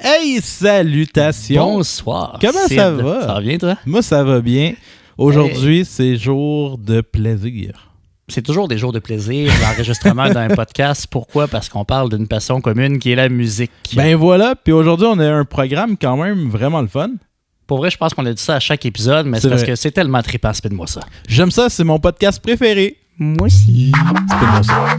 Hey, salutations! Bonsoir. Comment Sid. ça va? Ça va bien, toi? Moi, ça va bien. Aujourd'hui, c'est jour de plaisir. C'est toujours des jours de plaisir, l'enregistrement d'un podcast. Pourquoi? Parce qu'on parle d'une passion commune qui est la musique. Ben voilà, puis aujourd'hui, on a un programme quand même vraiment le fun. Pour vrai, je pense qu'on a dit ça à chaque épisode, mais c'est parce que c'est tellement trippant, Speed-moi ça. J'aime ça, c'est mon podcast préféré. Moi aussi. Speed-moi ça.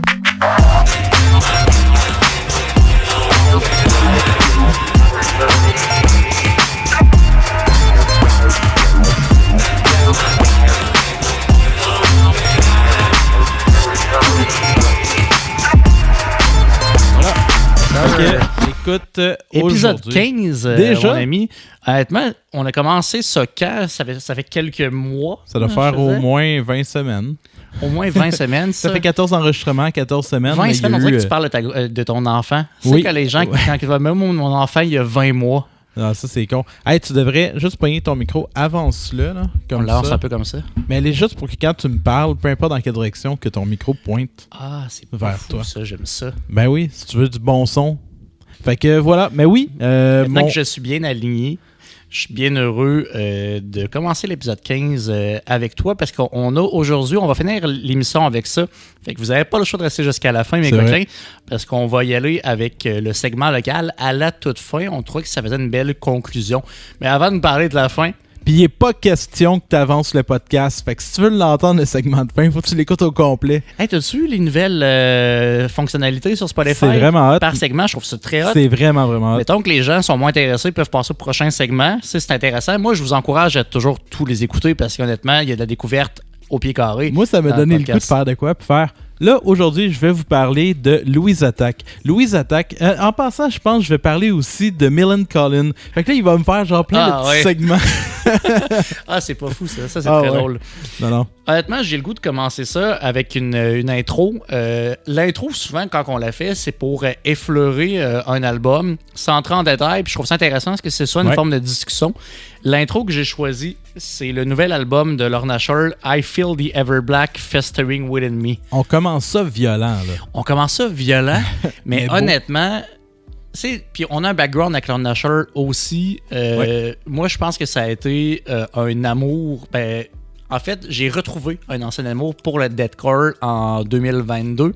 Écoute, épisode 15, déjà? mon ami. Honnêtement, on a commencé ça quand? Ça fait quelques mois. Ça doit faire au moins 20 semaines. Au moins 20 semaines. Ça fait 14 enregistrements, 14 semaines. 20 semaines, on dirait que tu parles de ton enfant. Tu sais que les gens, quand ils vont même mon enfant, il y a 20 mois. Ah, ça, c'est con. Hey, tu devrais juste pogner ton micro, avance-le, là, comme on lance ça. un peu comme ça. Mais elle est juste pour que quand tu me parles, peu importe dans quelle direction, que ton micro pointe vers fou, toi. Ça, j'aime ça. Ben oui, si tu veux du bon son. Fait que voilà, mais oui. Maintenant que je suis bien aligné, je suis bien heureux de commencer l'épisode 15 avec toi parce qu'on a aujourd'hui, on va finir l'émission avec ça. Fait que vous n'avez pas le choix de rester jusqu'à la fin, mes coquins, parce qu'on va y aller avec le segment local à la toute fin. On trouvait que ça faisait une belle conclusion. Mais avant de parler de la fin... Puis il n'est pas question que tu avances le podcast. Fait que si tu veux l'entendre, le segment de fin, il faut que tu l'écoutes au complet. Hey, t'as-tu vu les nouvelles fonctionnalités sur Spotify? C'est vraiment hot. Par segment, je trouve ça très hot. C'est vraiment, vraiment hot. Mettons que les gens sont moins intéressés, ils peuvent passer au prochain segment. Si c'est intéressant, moi, je vous encourage à toujours tous les écouter parce qu'honnêtement, il y a de la découverte au pied carré. Moi, ça m'a donné le coup de faire de quoi? Puis faire... Là, aujourd'hui, je vais vous parler de Louise Attaque. Louise Attaque, en passant, je pense que je vais parler aussi de Millencolin. Fait que là, il va me faire genre plein de petits segments. C'est pas fou, ça. Ça, c'est très drôle. Non. Honnêtement, j'ai le goût de commencer ça avec une intro. L'intro, souvent, quand on la fait, c'est pour effleurer un album sans entrer en détail. Puis je trouve ça intéressant parce que c'est ça, une forme de discussion. L'intro que j'ai choisi, c'est le nouvel album de Lorna Shore, I Feel the Ever Black Festering Within Me. On commence ça violent, là. On commence ça violent, mais honnêtement... Puis on a un background avec Lorna Shore aussi. Moi, je pense que ça a été un amour... en fait, j'ai retrouvé un ancien amour pour le deathcore en 2022.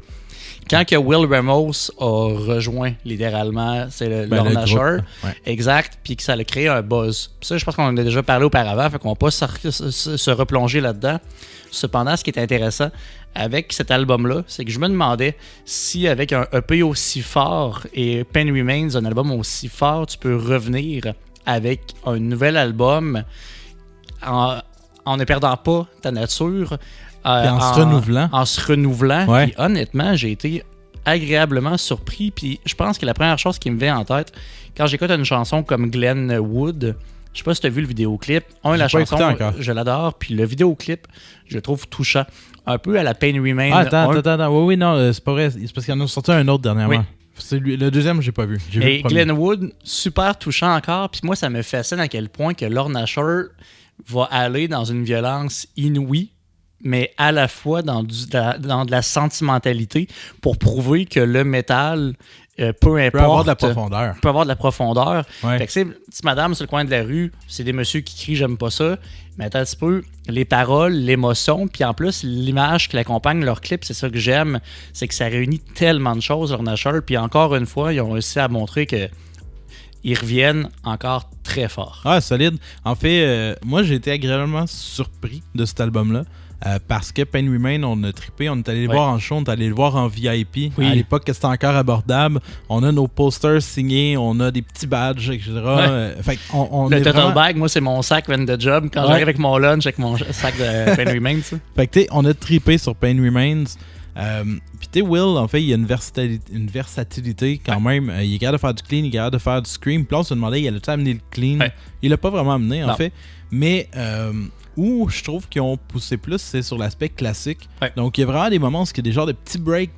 Quand que Will Ramos a rejoint littéralement, c'est Lorna Shore, exact, puis que ça a créé un buzz. Puis ça, je pense qu'on en a déjà parlé auparavant, fait qu'on va pas se replonger là-dedans. Cependant, ce qui est intéressant avec cet album-là, c'est que je me demandais si avec un EP aussi fort et Pain Remains, un album aussi fort, tu peux revenir avec un nouvel album en ne perdant pas ta nature. En se renouvelant. Puis honnêtement, j'ai été agréablement surpris. Puis je pense que la première chose qui me vient en tête, quand j'écoute une chanson comme Glenn Wood, je sais pas si tu as vu le vidéoclip. La chanson, je l'adore. Puis le vidéoclip, je le trouve touchant. Un peu à la Pain Remains. Attends. Oui, non, c'est pas vrai. C'est parce qu'il y en a sorti un autre dernièrement. Oui. C'est le deuxième, j'ai pas vu. Et Glenn Wood, super touchant encore. Puis moi, ça me fascine à quel point que Lorna Shore va aller dans une violence inouïe, mais à la fois dans de la sentimentalité pour prouver que le métal, peu importe... peut avoir de la profondeur. Peut avoir de la profondeur. Fait que c'est petite madame sur le coin de la rue, c'est des messieurs qui crient « j'aime pas ça », mais attends un petit peu, les paroles, l'émotion, puis en plus, l'image qui l'accompagne leur clip, c'est ça que j'aime, c'est que ça réunit tellement de choses, Lorna Shore, puis encore une fois, ils ont réussi à montrer que ils reviennent encore très fort. Ah, solide. En fait, moi, j'ai été agréablement surpris de cet album-là. Parce que Pain Remains, on a trippé, on est allé le voir en show, on est allé le voir en VIP. À l'époque, c'était encore abordable. On a nos posters signés, on a des petits badges, etc. Fait le total bag, moi, c'est mon sac When the Job. Quand j'arrive avec mon lunch, avec mon sac de Pain Remains. Fait que tu sais, on a trippé sur Pain Remains. Puis tu sais, Will, en fait, il a une versatilité quand même. Il est capable de faire du clean, il est capable de faire du scream. Puis là, on se demandait, il allait-tu amener le clean? Il l'a pas vraiment amené, en fait. Mais où je trouve qu'ils ont poussé plus, c'est sur l'aspect classique. Donc, il y a vraiment des moments où il y a des genres de petits breaks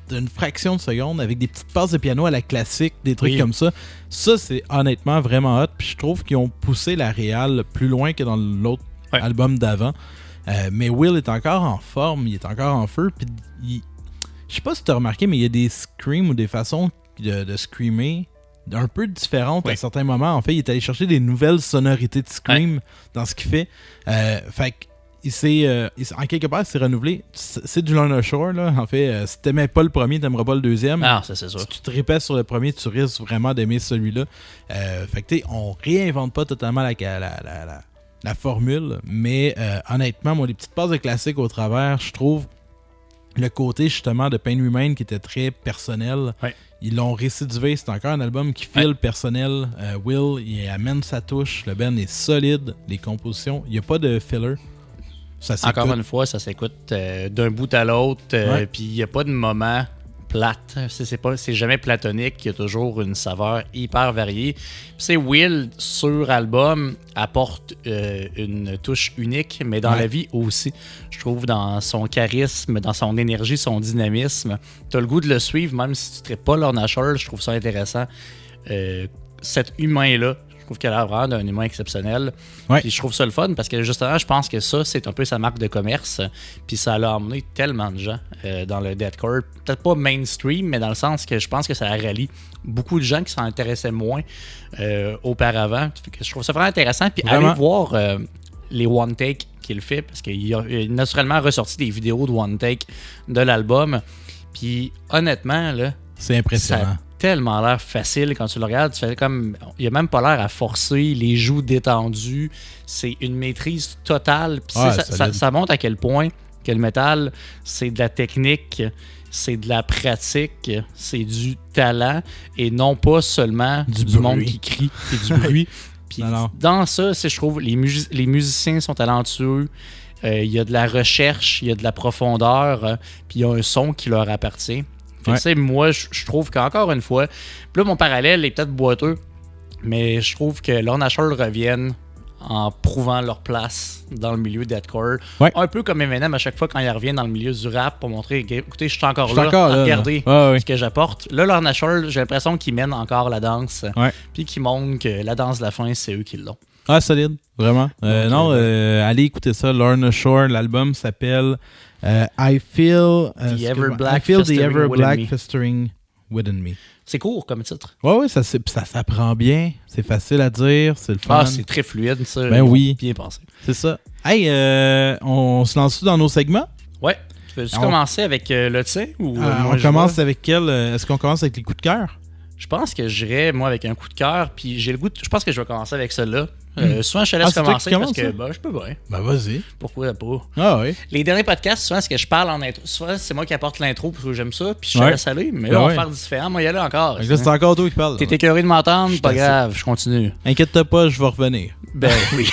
d'une fraction de seconde avec des petites passes de piano à la classique, des trucs comme ça. Ça, c'est honnêtement vraiment hot. Puis je trouve qu'ils ont poussé la réal plus loin que dans l'autre album d'avant. Mais Will est encore en forme, il est encore en feu. Puis je sais pas si tu as remarqué, mais il y a des screams ou des façons de screamer un peu différente à certains moments. En fait, il est allé chercher des nouvelles sonorités de Scream dans ce qu'il fait. Fait que en quelque part, il s'est renouvelé. C'est du Lorna Shore, là. En fait, si t'aimais pas le premier, t'aimerais pas le deuxième. Ah, ça, c'est sûr. Si tu te répètes sur le premier, tu risques vraiment d'aimer celui-là. Fait que, on réinvente pas totalement la formule, mais honnêtement, moi, les petites passes de classique au travers, je trouve le côté, justement, de Pain Remain qui était très personnel. Ouais. Ils l'ont récidivé. C'est encore un album qui file personnel. Will, il amène sa touche. Le band est solide. Les compositions, il n'y a pas de filler. Encore une fois, ça s'écoute d'un bout à l'autre, puis il n'y a pas de moment plate. C'est jamais platonique, il y a toujours une saveur hyper variée. Puis Will, sur album, apporte une touche unique, mais dans la vie aussi. Je trouve dans son charisme, dans son énergie, son dynamisme. Tu as le goût de le suivre, même si tu ne traites pas Lorna Shore, je trouve ça intéressant. Cet humain-là, je trouve qu'elle a vraiment d'un humain exceptionnel. Puis je trouve ça le fun parce que justement, je pense que ça, c'est un peu sa marque de commerce. Puis ça l'a emmené tellement de gens dans le deathcore. Peut-être pas mainstream, mais dans le sens que je pense que ça rallie beaucoup de gens qui s'en intéressaient moins auparavant. Je trouve ça vraiment intéressant. Puis aller voir les one take qu'il fait, parce qu'il a naturellement ressorti des vidéos de one take de l'album. Puis honnêtement, là, c'est impressionnant. Ça tellement l'air facile quand tu le regardes. Tu fais comme, il a même pas l'air à forcer, les joues détendues. C'est une maîtrise totale. Puis ça montre à quel point que le métal, c'est de la technique, c'est de la pratique, c'est du talent et non pas seulement du monde qui crie et du bruit. Puis dans ça, je trouve les musiciens sont talentueux. Il y a de la recherche, il y a de la profondeur, puis il y a un son qui leur appartient. Moi, je trouve qu'encore une fois, là, mon parallèle est peut-être boiteux, mais je trouve que Lorna Shore reviennent en prouvant leur place dans le milieu deathcore. Un peu comme Eminem à chaque fois quand il revient dans le milieu du rap pour montrer, écoutez, je suis encore là, regardez ce que j'apporte. Là, Lorna Shore, j'ai l'impression qu'ils mènent encore la danse, puis qu'ils montrent que la danse de la fin, c'est eux qui l'ont. Ah, solide, vraiment. Allez écouter ça, Lorna Shore, l'album s'appelle I Feel the Ever Black Festering Within Me. C'est court comme titre. Ouais, ça s'apprend bien, c'est facile à dire, c'est le fun. Ah, c'est très fluide, ça. Ben oui. Bien pensé. C'est ça. Hey, on se lance dans nos segments? Ouais. Tu veux commencer avec le tien ou on commence avec quel? Est-ce qu'on commence avec les coups de cœur? Je pense que j'irais, moi, avec un coup de cœur, puis j'ai le goût je pense que je vais commencer avec celle-là. Souvent, je te laisse commencer parce que je peux bien. Ben, vas-y. Pourquoi pas? Ah oui. Les derniers podcasts, souvent, c'est que je parle en intro. Souvent, c'est moi qui apporte l'intro parce que j'aime ça, puis je te laisse aller. Mais là, on va faire différent. Moi, y aller encore. Là, c'est encore toi qui parles. T'es écœuré de m'entendre? Pas grave, je continue. Inquiète-toi pas, je vais revenir. Ben oui.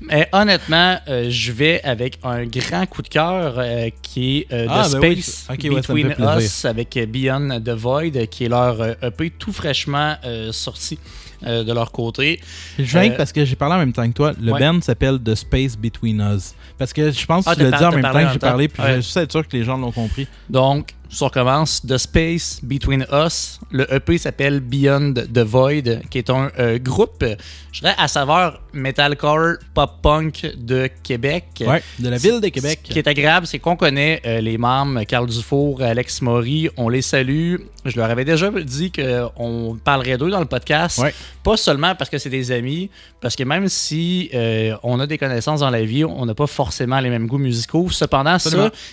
Mais honnêtement, je vais avec un grand coup de cœur qui est The Space Between Us avec Beyond the Void, qui est leur EP tout fraîchement sorti de leur côté. Je viens parce que j'ai parlé en même temps que toi. Le band s'appelle The Space Between Us. Parce que je pense que tu l'as dit en même temps que j'ai parlé, puis je suis juste être sûr que les gens l'ont compris. Donc, ça recommence. The Space Between Us. Le EP s'appelle Beyond the Void, qui est un groupe, je dirais, à saveur metalcore, pop-punk de Québec. Ouais, de la ville de Québec. Ce qui est agréable, c'est qu'on connaît les membres, Carl Dufour, Alex Maury. On les salue. Je leur avais déjà dit qu'on parlerait d'eux dans le podcast. Ouais. Pas seulement parce que c'est des amis, parce que même si on a des connaissances dans la vie, on n'a pas forcément les mêmes goûts musicaux. Cependant,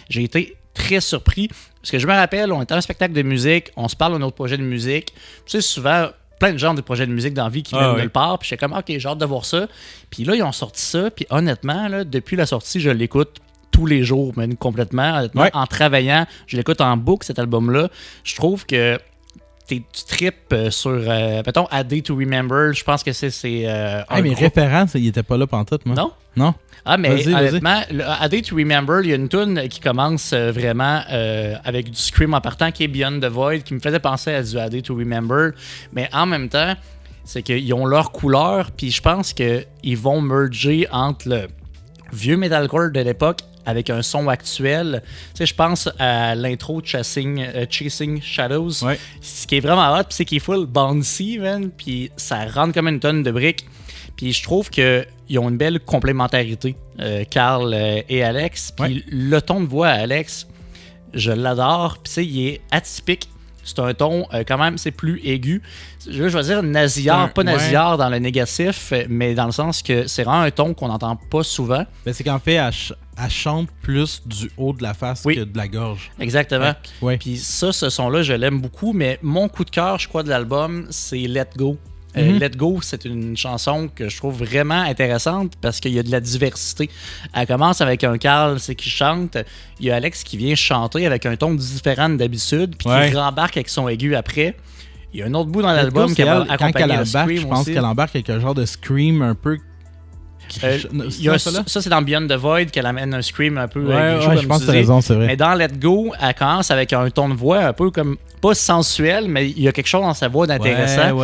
j'ai été très surpris. Parce que je me rappelle, on était à un spectacle de musique, on se parle d'un autre projet de musique. Tu sais, souvent, plein de gens des projets de musique dans la vie qui viennent nulle part. Puis j'étais comme, OK, j'ai hâte de voir ça. Puis là, ils ont sorti ça. Puis honnêtement, là, depuis la sortie, je l'écoute tous les jours, même complètement. Honnêtement, en travaillant, je l'écoute en boucle, cet album-là. Je trouve que tu tripes sur, mettons, A Day to Remember. Je pense que c'est mes références, ils étaient pas là pantoute, moi. Non? Ah, mais honnêtement, A Day to Remember, il y a une tune qui commence vraiment avec du scream en partant, qui est Beyond the Void, qui me faisait penser à du A Day to Remember. Mais en même temps, c'est qu'ils ont leur couleur, puis je pense qu'ils vont merger entre le vieux metalcore de l'époque avec un son actuel. Tu sais, je pense à l'intro de Chasing Shadows, ce qui est vraiment hot, puis c'est qu'il est full bouncy, man, puis ça rentre comme une tonne de briques. Puis je trouve qu'ils ont une belle complémentarité, Carl et Alex. Puis le ton de voix à Alex, je l'adore. Puis tu sais, il est atypique. c'est un ton quand même, c'est plus aigu. Je vais dire nasillard, pas nasillard dans le négatif, mais dans le sens que c'est vraiment un ton qu'on n'entend pas souvent. Ben, c'est qu'en fait, elle chante plus du haut de la face que de la gorge. Exactement. Ouais. Puis ça, ce son-là, je l'aime beaucoup, mais mon coup de cœur, je crois, de l'album, c'est Let Go. Let Go, c'est une chanson que je trouve vraiment intéressante parce qu'il y a de la diversité. Elle commence avec un Carl, c'est qui chante. Il y a Alex qui vient chanter avec un ton différent d'habitude, puis qui rembarque avec son aigu après. Il y a un autre bout dans l'album qui va accompagner le scream aussi. Je pense qu'elle embarque avec un genre de scream un peu... ça, c'est dans Beyond the Void qu'elle amène un scream un peu je pense que t'as raison, c'est vrai. Mais dans Let Go, elle commence avec un ton de voix un peu comme, pas sensuel, mais il y a quelque chose dans sa voix d'intéressant.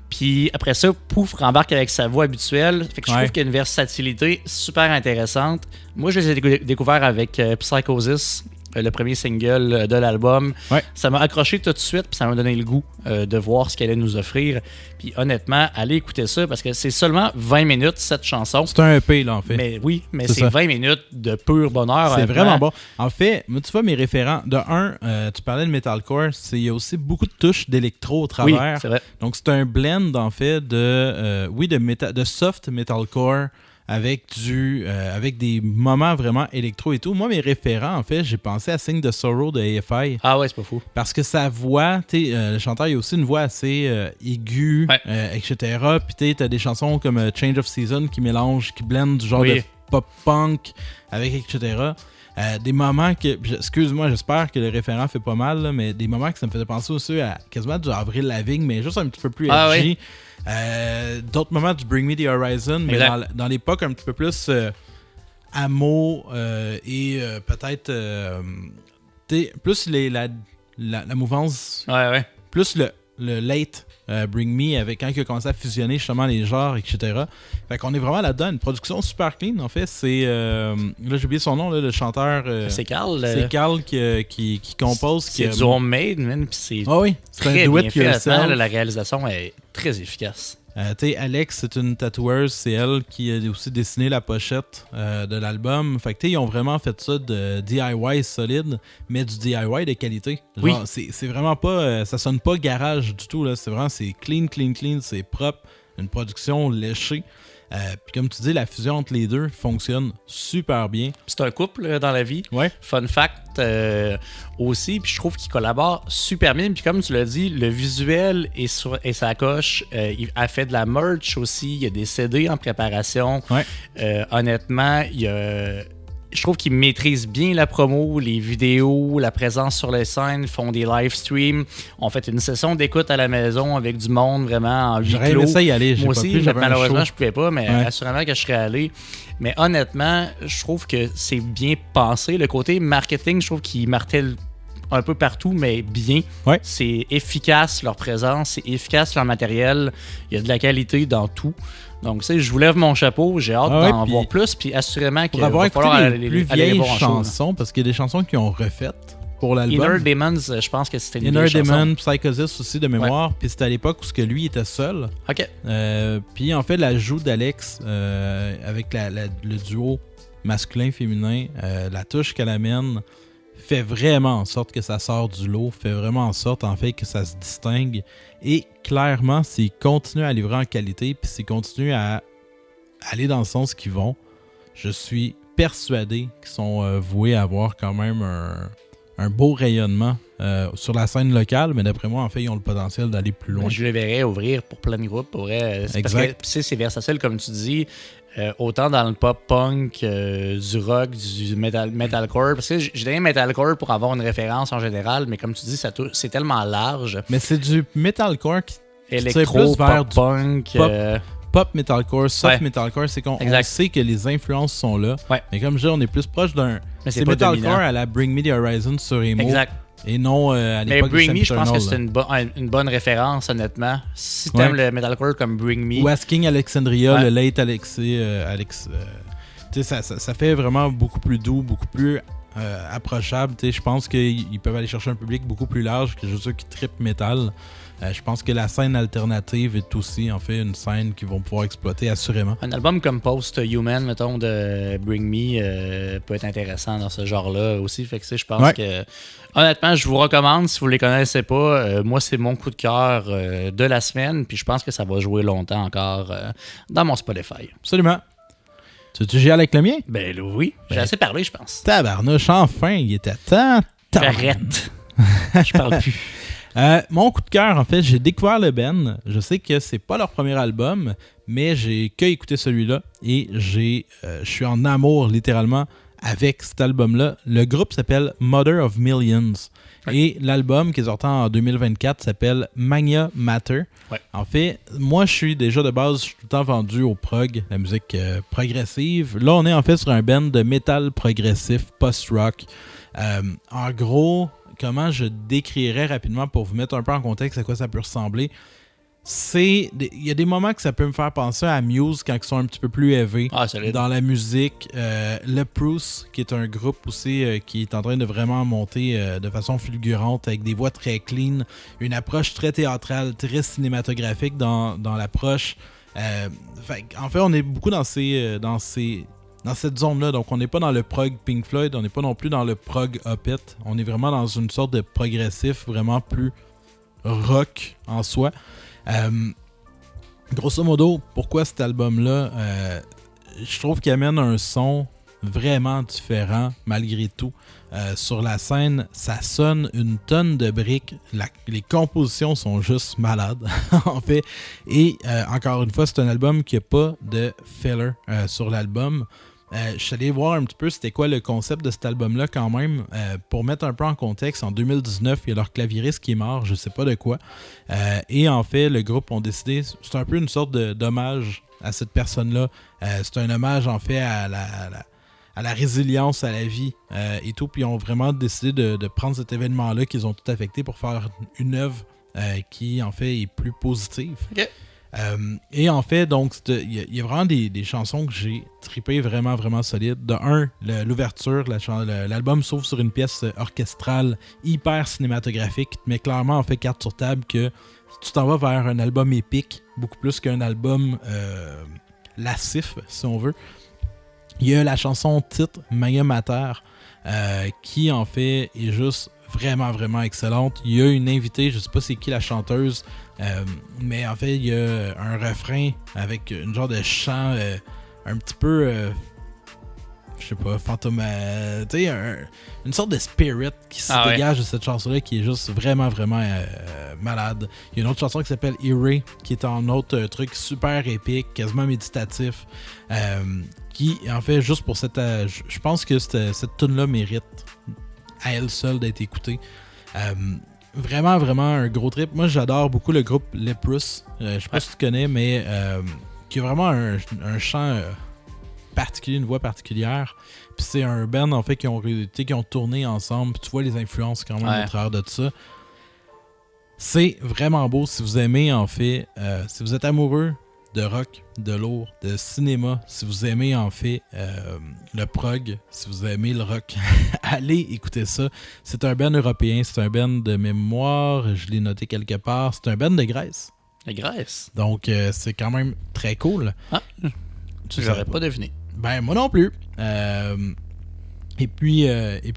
Puis après ça, pouf, rembarque avec sa voix habituelle. Fait que je trouve qu'il y a une versatilité super intéressante. Moi, je les ai découverts avec Psychosis, le premier single de l'album. Ça m'a accroché tout de suite, puis ça m'a donné le goût de voir ce qu'elle allait nous offrir. Puis honnêtement, allez écouter ça, parce que c'est seulement 20 minutes, cette chanson. C'est un EP, là, en fait. Mais oui, mais c'est 20 minutes de pur bonheur. C'est vraiment bon. En fait, moi, tu vois, mes référents, de tu parlais de metalcore, il y a aussi beaucoup de touches d'électro au travers. Oui, c'est vrai. Donc, c'est un blend, en fait, de soft metalcore, avec des moments vraiment électro et tout. Moi, mes référents, en fait, j'ai pensé à Sing the Sorrow de AFI. Ah ouais, c'est pas fou. Parce que sa voix, le chanteur, il a aussi une voix assez aiguë, etc. Puis t'as des chansons comme Change of Season qui blendent du genre de pop-punk avec etc. Des moments que, excuse-moi, j'espère que le référent fait pas mal, là, mais des moments que ça me faisait penser aussi à quasiment du Avril Lavigne, mais juste un petit peu plus edgy. D'autres moments du Bring Me the Horizon, mais dans l'époque un petit peu plus amo et peut-être plus la mouvance, plus le late Bring Me avec quand il a commencé à fusionner justement les genres, etc. Fait qu'on est vraiment là-dedans, une production super clean en fait. C'est là j'ai oublié son nom, là, le chanteur. C'est Carl. C'est Carl qui compose. C'est du homemade, man. Puis c'est très un bien fait. La réalisation est très efficace. Alex, c'est une tatoueuse, c'est elle qui a aussi dessiné la pochette de l'album. Fait que ils ont vraiment fait ça de DIY solide, mais du DIY de qualité. Genre, c'est vraiment pas, ça sonne pas garage du tout là. C'est clean, c'est propre, une production léchée. Puis comme tu dis, la fusion entre les deux fonctionne super bien. C'est un couple dans la vie. Fun fact aussi, puis je trouve qu'ils collaborent super bien. Puis comme tu l'as dit, le visuel est sa coche. Il a fait de la merch aussi. Il y a des CD en préparation. Honnêtement, je trouve qu'ils maîtrisent bien la promo, les vidéos, la présence sur les scènes, font des live streams. On fait une session d'écoute à la maison avec du monde vraiment en huis clos. J'aurais aimé ça y aller. Moi aussi, malheureusement, je pouvais pas, mais assurément que je serais allé. Mais honnêtement, je trouve que c'est bien pensé. Le côté marketing, je trouve qu'ils martèlent un peu partout, mais bien. C'est efficace leur présence, c'est efficace leur matériel. Il y a de la qualité dans tout. Donc, tu sais, je vous lève mon chapeau, j'ai hâte d'en voir plus, puis assurément qu'il va falloir les plus vieilles chansons, parce qu'il y a des chansons qui ont refaites pour l'album. Inner Demons, je pense que c'était une Inner Demons, Psychosis aussi de mémoire, puis c'était à l'époque où lui était seul. Puis en fait, l'ajout d'Alex avec le duo masculin-féminin, la touche qu'elle amène fait vraiment en sorte que ça sort du lot, fait vraiment en sorte en fait que ça se distingue. Et clairement, s'ils continuent à livrer en qualité, puis s'ils continuent à aller dans le sens qu'ils vont, je suis persuadé qu'ils sont voués à avoir quand même un beau rayonnement sur la scène locale, mais d'après moi, en fait, ils ont le potentiel d'aller plus loin. Je les verrais ouvrir pour plein de groupes, pour vrai. Parce que c'est versatile, comme tu dis. Autant dans le pop-punk, du rock, du metalcore. Parce que j'ai donné metalcore pour avoir une référence en général, mais comme tu dis, c'est tellement large. Mais c'est du metalcore qui électro, pop-punk. Pop metalcore, soft metalcore, c'est qu'on sait que les influences sont là. Mais comme je dis, on est plus proche d'un... C'est metalcore dominant. À la Bring Me the Horizon sur Emo. Exact. Et non à l'époque. Mais Bring Me, je pense que c'est une bonne référence, honnêtement. Si t'aimes le metalcore comme Bring Me. Ou Asking Alexandria, le late Alex. Ça fait vraiment beaucoup plus doux, beaucoup plus approchable. Je pense qu'ils peuvent aller chercher un public beaucoup plus large que juste ceux qui trippent métal. Je pense que la scène alternative est aussi en fait une scène qu'ils vont pouvoir exploiter assurément. Un album comme Post-Human, mettons, de Bring Me peut être intéressant dans ce genre-là aussi. Fait que je pense que honnêtement, je vous recommande si vous les connaissez pas. Moi, c'est mon coup de cœur de la semaine. Puis je pense que ça va jouer longtemps encore dans mon Spotify. Absolument. Tu veux-tu gérer avec le mien? Ben là, oui. J'ai assez parlé, je pense. Tabarnouche, enfin, il était temps. Arrête. Je parle plus. Mon coup de cœur, en fait, j'ai découvert le band. Je sais que c'est pas leur premier album, mais j'ai que écouté celui-là et je suis en amour littéralement avec cet album-là. Le groupe s'appelle Mother of Millions et l'album qui est sorti en 2024 s'appelle Mania Matter. Ouais. En fait, moi je suis déjà de base, je suis tout le temps vendu au prog, la musique progressive. Là, on est en fait sur un band de métal progressif post-rock. En gros, comment je décrirais rapidement pour vous mettre un peu en contexte à quoi ça peut ressembler. Il y a des moments que ça peut me faire penser à Muse quand ils sont un petit peu plus élevés dans la musique. Le Bruce, qui est un groupe aussi qui est en train de vraiment monter de façon fulgurante avec des voix très clean, une approche très théâtrale, très cinématographique dans l'approche. En fait, on est beaucoup dans cette zone-là, donc on n'est pas dans le prog Pink Floyd, on n'est pas non plus dans le prog Opeth, on est vraiment dans une sorte de progressif vraiment plus rock en soi. Grosso modo, pourquoi cet album-là, je trouve qu'il amène un son vraiment différent malgré tout. Sur la scène, ça sonne une tonne de briques. Les compositions sont juste malades, en fait. Et encore une fois, c'est un album qui n'a pas de filler sur l'album. Je suis allé voir un petit peu c'était quoi le concept de cet album-là quand même. Pour mettre un peu en contexte, en 2019, il y a leur claviériste qui est mort, je sais pas de quoi. Et en fait, le groupe ont décidé, c'est un peu une sorte d'hommage à cette personne-là. C'est un hommage en fait à la résilience, à la vie et tout. Puis ils ont vraiment décidé de prendre cet événement-là qu'ils ont tout affecté pour faire une œuvre qui en fait est plus positive. Okay. Et en fait, donc, il y a vraiment des chansons que j'ai trippé vraiment, vraiment solides. De un, l'ouverture, l'album s'ouvre sur une pièce orchestrale hyper cinématographique qui te met clairement en fait carte sur table que tu t'en vas vers un album épique, beaucoup plus qu'un album lascif, si on veut. Il y a la chanson titre Mania Mater qui en fait est juste vraiment, vraiment excellente. Il y a une invitée, je sais pas c'est qui la chanteuse, mais en fait, il y a un refrain avec une genre de chant un petit peu, je sais pas, fantôme, tu sais, une sorte de spirit qui se dégage de cette chanson-là qui est juste vraiment, vraiment malade. Il y a une autre chanson qui s'appelle Eerie, qui est un autre truc super épique, quasiment méditatif, qui, en fait, juste pour cette... je pense que cette tune-là mérite à elle seule d'être écoutée. Vraiment, vraiment un gros trip. Moi, j'adore beaucoup le groupe Leprous. Je sais pas si tu connais, mais qui a vraiment un chant particulier, une voix particulière. Puis c'est un band, en fait, qui ont tourné ensemble. Puis tu vois les influences quand même au travers de ça. C'est vraiment beau si vous aimez, en fait, si vous êtes amoureux de rock, de lourd, de cinéma, si vous aimez en fait le prog, si vous aimez le rock, allez écouter ça. C'est un band européen, c'est un band de mémoire, je l'ai noté quelque part, c'est un band de Grèce. De Grèce? Donc c'est quand même très cool. Ah, j'aurais pas deviné. Ben moi non plus. Et puis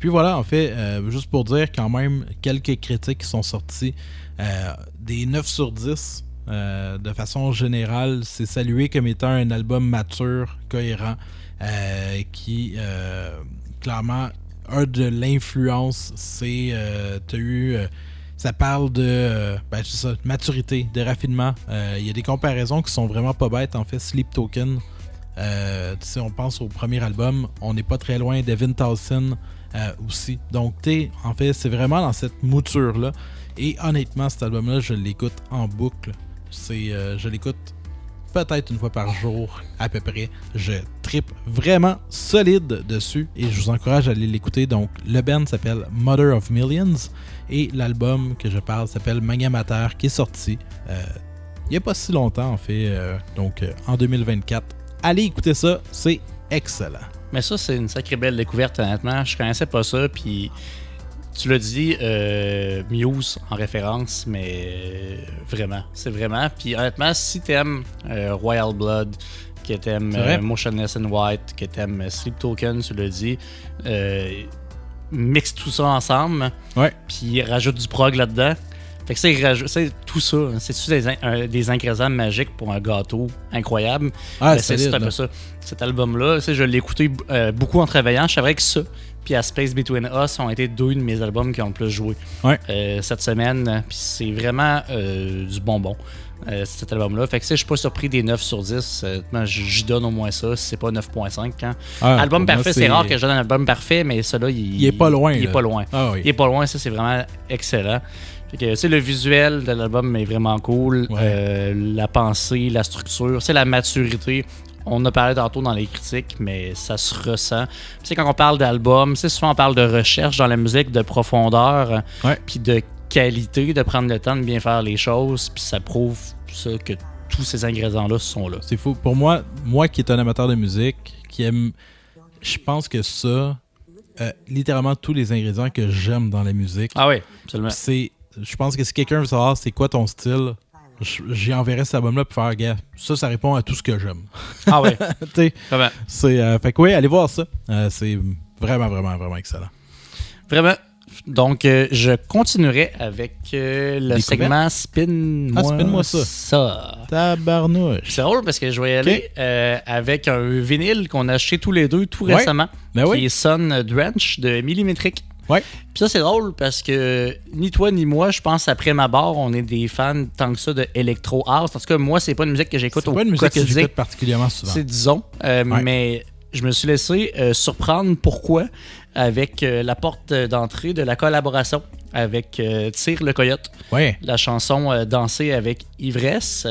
voilà, en fait, juste pour dire quand même quelques critiques qui sont sorties, des 9 sur 10, de façon générale, c'est salué comme étant un album mature, cohérent, qui clairement a de l'influence. C'est t'as eu ça parle de c'est ça, maturité, de raffinement. Il y a des comparaisons qui sont vraiment pas bêtes. En fait, Sleep Token, si on pense au premier album, on n'est pas très loin d'Evin Towson aussi. Donc en fait, c'est vraiment dans cette mouture-là. Et honnêtement, cet album-là, je l'écoute en boucle. Je l'écoute peut-être une fois par jour à peu près. Je trippe vraiment solide dessus et je vous encourage à aller l'écouter. Donc le band s'appelle Mother of Millions et l'album que je parle s'appelle Mania Mater, qui est sorti il n'y a pas si longtemps en fait, donc en 2024. Allez écouter ça, c'est excellent. Mais ça, c'est une sacrée belle découverte, honnêtement. Je connaissais pas ça, puis tu l'as dit, Muse en référence, mais vraiment, c'est vraiment. Puis honnêtement, si t'aimes Royal Blood, que t'aimes Motionless in White, que t'aimes Sleep Token, tu l'as dit, mixe tout ça ensemble, puis rajoute du prog là-dedans. Fait que c'est tout ça. C'est des ingrédients magiques pour un gâteau incroyable. C'est un peu ça. Cet album-là, je l'ai écouté beaucoup en travaillant. Je savais que ça, puis à Space Between Us, ont été deux de mes albums qui ont le plus joué cette semaine. Puis c'est vraiment du bonbon, cet album-là. Fait que je suis pas surpris des 9 sur 10. J'y donne au moins ça, si c'est pas 9.5. Album parfait, c'est rare que je donne un album parfait, mais celui-là, il est pas loin. Il est pas loin. Il est pas loin, ça, c'est vraiment excellent. Le visuel de l'album est vraiment cool. La pensée, la structure, c'est la maturité. On a parlé tantôt dans les critiques, mais ça se ressent. Puis quand on parle d'album, souvent on parle de recherche dans la musique, de profondeur, puis de qualité, de prendre le temps de bien faire les choses. Puis ça prouve ça, que tous ces ingrédients-là sont là. C'est fou. Pour moi qui est un amateur de musique, qui aime... Je pense que ça... littéralement tous les ingrédients que j'aime dans la musique. Ah oui, absolument. Je pense que si quelqu'un veut savoir c'est quoi ton style, j'y enverrai cet album-là pour faire gaffe. Ça répond à tout ce que j'aime. Ah ouais. Fait que allez voir ça. C'est vraiment, vraiment, vraiment excellent. Vraiment. Donc, je continuerai avec le segment Spin-moi. Spin-moi ça. Tabarnouche. C'est drôle parce que je vais y aller avec un vinyle qu'on a acheté tous les deux tout récemment, qui est Sun Drench de Millimetric. Puis ça, c'est drôle parce que ni toi ni moi, je pense, après ma barre, on est des fans tant que ça de Electro House. En tout cas, moi, c'est pas une musique que j'écoute au quotidien. C'est pas une musique que j'écoute particulièrement souvent. C'est disons. Mais je me suis laissé surprendre pourquoi avec la porte d'entrée de la collaboration avec Tire le Coyote. La chanson Danser avec Ivresse.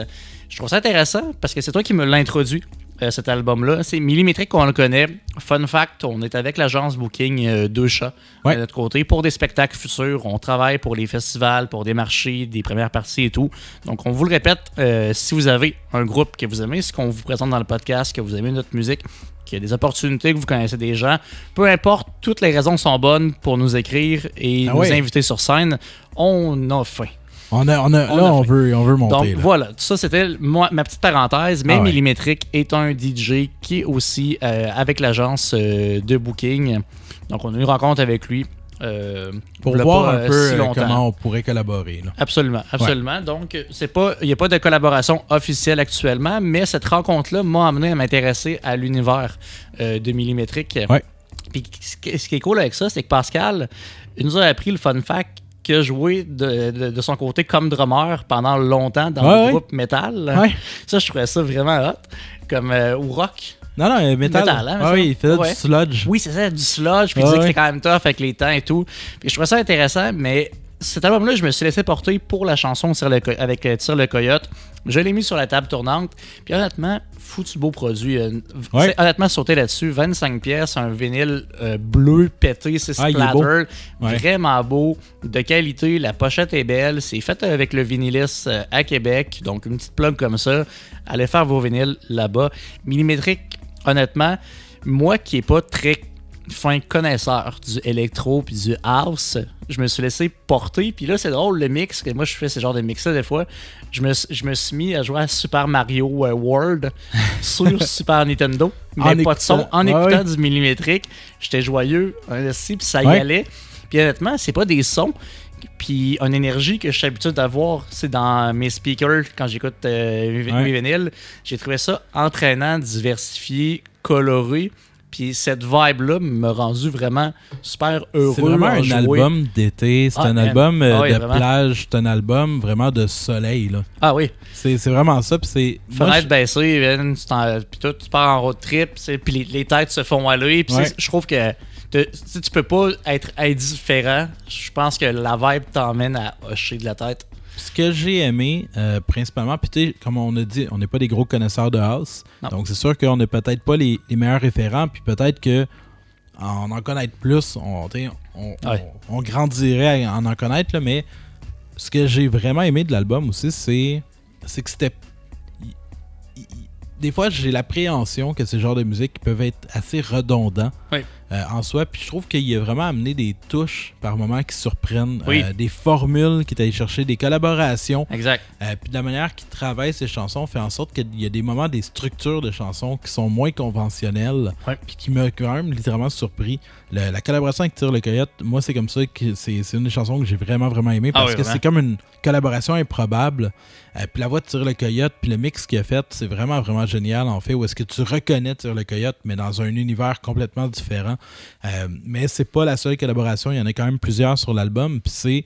Je trouve ça intéressant parce que c'est toi qui me l'as introduit. Cet album-là. C'est Millimetric qu'on le connaît. Fun fact, on est avec l'agence Booking Deux Chats de notre côté pour des spectacles futurs. On travaille pour les festivals, pour des marchés, des premières parties et tout. Donc, on vous le répète, si vous avez un groupe que vous aimez, ce qu'on vous présente dans le podcast, que vous aimez notre musique, qu'il y a des opportunités, que vous connaissez des gens, peu importe, toutes les raisons sont bonnes pour nous écrire et nous inviter sur scène. On a faim. On veut monter. Donc là. voilà, ça c'était ma petite parenthèse, mais Millimetric est un DJ qui est aussi avec l'agence de Booking. Donc on a eu une rencontre avec lui. Pour voir un peu comment on pourrait collaborer. Là. Absolument. Donc il n'y a pas de collaboration officielle actuellement, mais cette rencontre-là m'a amené à m'intéresser à l'univers de Millimetric. Puis ce qui est cool avec ça, c'est que Pascal nous a appris le fun fact qui a joué de son côté comme drummer pendant longtemps dans le groupe metal. Ça, je trouvais ça vraiment hot. Ou rock. Non, metal. Il faisait du sludge. Oui, c'est ça, du sludge. Puis il disait que c'était quand même tough avec les temps et tout. Puis je trouvais ça intéressant, mais cet album-là, je me suis laissé porter pour la chanson avec Tire le Coyote. Je l'ai mis sur la table tournante. Puis honnêtement, foutu beau produit. Honnêtement, sauter là-dessus. 25 pièces, un vinyle bleu pété, c'est splatter. Vraiment beau, de qualité. La pochette est belle. C'est fait avec le vinyliste à Québec. Donc, une petite plug comme ça. Allez faire vos vinyles là-bas. Millimetric, honnêtement, moi qui n'ai pas très fin connaisseur du électro puis du house, je me suis laissé porter. Puis là, c'est drôle, le mix, que moi, je fais ce genre de mix-là des fois. Je me suis mis à jouer à Super Mario World sur Super Nintendo, mais pas de son. En écoutant du Millimetric, j'étais joyeux, puis ça y allait. Puis honnêtement, c'est pas des sons puis une énergie que je suis habitué d'avoir, c'est dans mes speakers quand j'écoute mes vinyles. J'ai trouvé ça entraînant, diversifié, coloré. Puis cette vibe-là m'a rendu vraiment super heureux. C'est vraiment un album d'été, c'est un album de plage, c'est un album vraiment de soleil. Là. Ah oui. C'est vraiment ça. Puis fenêtre baissée, puis tu pars en road trip, puis les têtes se font aller. Puis je trouve que tu peux pas être indifférent. Je pense que la vibe t'emmène à hocher de la tête. Ce que j'ai aimé, principalement, puis comme on a dit, on n'est pas des gros connaisseurs de house. Non. Donc, c'est sûr qu'on n'est peut-être pas les meilleurs référents, puis peut-être que en connaître plus, on grandirait à en connaître, là, mais ce que j'ai vraiment aimé de l'album aussi, c'est que c'était... des fois, j'ai l'appréhension que ces genres de musique peuvent être assez redondants en soi. Puis je trouve qu'il a vraiment amené des touches par moments qui surprennent, des formules qu'il est allé chercher, des collaborations. Exact. Puis de la manière qu'il travaille ses chansons fait en sorte qu'il y a des moments, des structures de chansons qui sont moins conventionnelles. Puis qui m'a quand même littéralement surpris. La collaboration avec Tire le Coyote, moi, c'est comme ça que c'est une des chansons que j'ai vraiment, vraiment aimé parce que c'est comme une collaboration improbable. Puis la voix de Tire le Coyote, puis le mix qu'il a fait, c'est vraiment, vraiment génial en fait, où est-ce que tu reconnais Tire le Coyote, mais dans un univers complètement différent. Mais c'est pas la seule collaboration, il y en a quand même plusieurs sur l'album, puis c'est...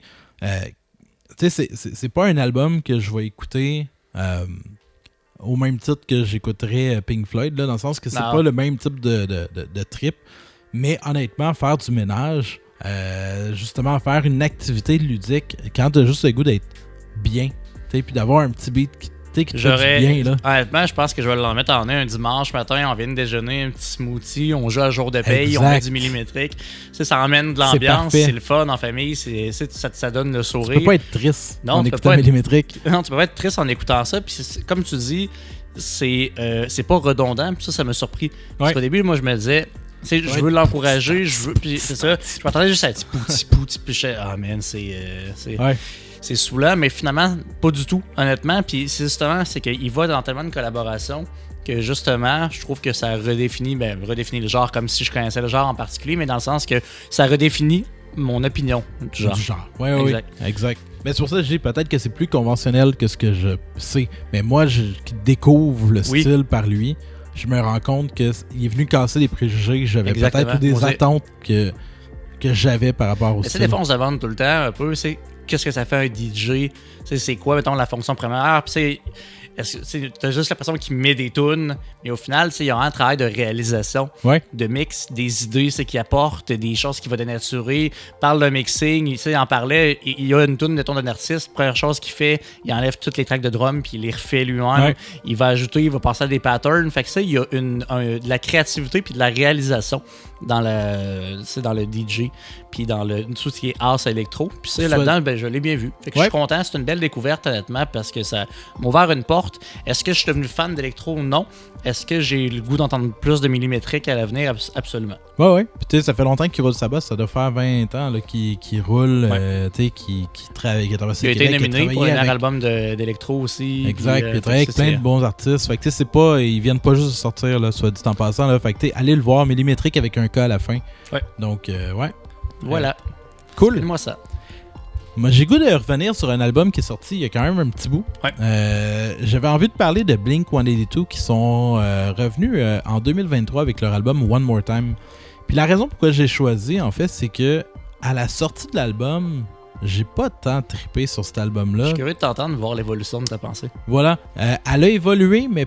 tu sais, c'est pas un album que je vais écouter au même titre que j'écouterais Pink Floyd, là, dans le sens que c'est pas le même type de trip, mais honnêtement, faire du ménage, justement faire une activité ludique, quand t'as juste le goût d'être bien, puis d'avoir un petit beat qui te fait du bien. Là. Honnêtement, je pense que je vais l'en mettre en un dimanche matin, on vient de déjeuner, un petit smoothie, on joue à jour de paye, on met du millimétrique. Ça emmène de l'ambiance, c'est le fun en famille, ça donne le sourire. Tu peux pas être triste en écoutant millimétrique. Non, tu peux pas être triste en écoutant ça. Puis comme tu dis, c'est pas redondant. Puis ça m'a surpris. Parce qu'au début, moi, je me disais... je veux l'encourager, puis c'est ça. Je m'attendais juste à petit pouti, puis je disais, c'est saoulant, mais finalement, pas du tout, honnêtement. Puis c'est qu'il va dans tellement de collaborations que justement, je trouve que ça redéfinit le genre, comme si je connaissais le genre en particulier, mais dans le sens que ça redéfinit mon opinion du genre. Oui, exact. Mais c'est pour ça que je dis peut-être que c'est plus conventionnel que ce que je sais. Mais moi, qui découvre le style par lui, je me rends compte qu'il est venu casser des préjugés que j'avais, peut-être des attentes que j'avais par rapport au style. Des fois, on se demande tout le temps un peu, qu'est-ce que ça fait un DJ? C'est quoi, mettons, la fonction première? Puis t'as juste la personne qui met des tunes, mais au final, il y a un travail de réalisation, de mix, des idées qui apportent, des choses qui vont dénaturer, parle de mixing, il en parlait, il y a une tune de ton d'un artiste, première chose qu'il fait, il enlève toutes les tracks de drum puis il les refait lui-même, il va ajouter, il va passer à des patterns, fait que ça, il y a de la créativité puis de la réalisation dans le DJ puis dans tout ce qui est house électro, puis là-dedans, je l'ai bien vu, fait que je suis content, c'est une belle découverte honnêtement parce que ça m'a ouvert une porte. Est-ce que je suis devenu fan d'électro? Non. Est-ce que j'ai le goût d'entendre plus de millimétrique à l'avenir? Absolument. Oui. Puis tu sais, ça fait longtemps qu'il roule sa bosse. Ça doit faire 20 ans qu'il roule, qui travaille. Il a été nominé pour un album d'électro aussi. Exact. Puis il travaille avec plein de bons artistes. Fait que tu sais, c'est pas... Ils viennent pas juste de sortir, là, soit dit en passant. Là. Fait que tu sais, allez le voir, millimétrique avec un K à la fin. Donc, Voilà. Cool. Fais-moi ça. Moi, j'ai goût de revenir sur un album qui est sorti il y a quand même un petit bout. J'avais envie de parler de Blink-182 qui sont revenus en 2023 avec leur album One More Time. Puis la raison pourquoi j'ai choisi, en fait, c'est que à la sortie de l'album, j'ai pas tant trippé sur cet album-là. Je suis curieux de t'entendre, voir l'évolution de ta pensée. Voilà. Elle a évolué, mais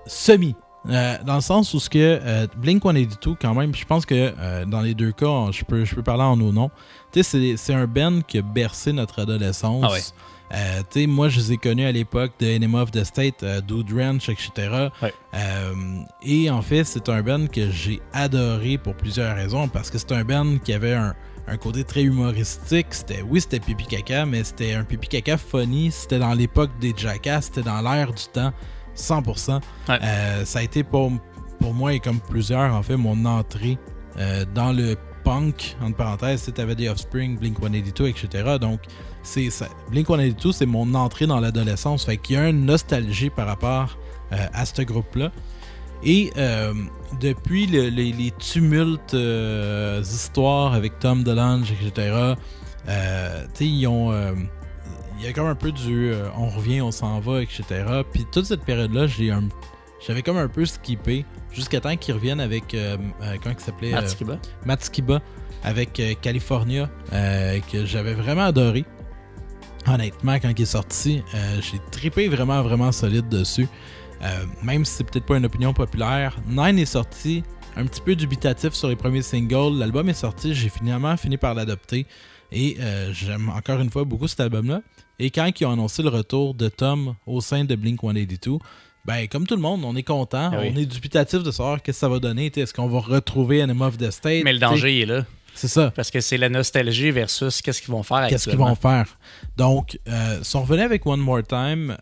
semi. Dans le sens où Blink-182, quand même, je pense que dans les deux cas, je peux parler en nos noms. Tu sais, c'est un band qui a bercé notre adolescence. Moi, je les ai connus à l'époque de Enema of the State, Dude Ranch, etc. Et en fait, c'est un band que j'ai adoré pour plusieurs raisons, parce que c'est un band qui avait un côté très humoristique. C'était pipi caca, mais c'était un pipi caca funny. C'était dans l'époque des Jackass, c'était dans l'air du temps. 100%. Ça a été pour moi et comme plusieurs, en fait, mon entrée dans le punk, entre parenthèses. Tu avais des Offspring, Blink-182, etc. Donc, Blink-182, c'est mon entrée dans l'adolescence. Fait qu'il y a une nostalgie par rapport à ce groupe-là. Et depuis les tumultes histoires avec Tom DeLonge, etc., ils ont... il y a comme un peu du on revient, on s'en va, etc. Puis toute cette période-là, j'avais comme un peu skippé jusqu'à temps qu'ils reviennent avec comment il s'appelait Matt Skiba avec California, que j'avais vraiment adoré. Honnêtement, quand il est sorti, j'ai trippé vraiment, vraiment solide dessus. Même si c'est peut-être pas une opinion populaire. Nine est sorti un petit peu dubitatif sur les premiers singles. L'album est sorti, j'ai finalement fini par l'adopter. Et j'aime encore une fois beaucoup cet album-là. Et quand ils ont annoncé le retour de Tom au sein de Blink-182, ben comme tout le monde, on est content. On est dubitatif de savoir qu'est-ce que ça va donner. Est-ce qu'on va retrouver Enema of the State? Mais le danger il est là. C'est ça. Parce que c'est la nostalgie versus qu'est-ce qu'ils vont faire actuellement. Qu'est-ce qu'ils vont faire. Donc, si on revenait avec One More Time,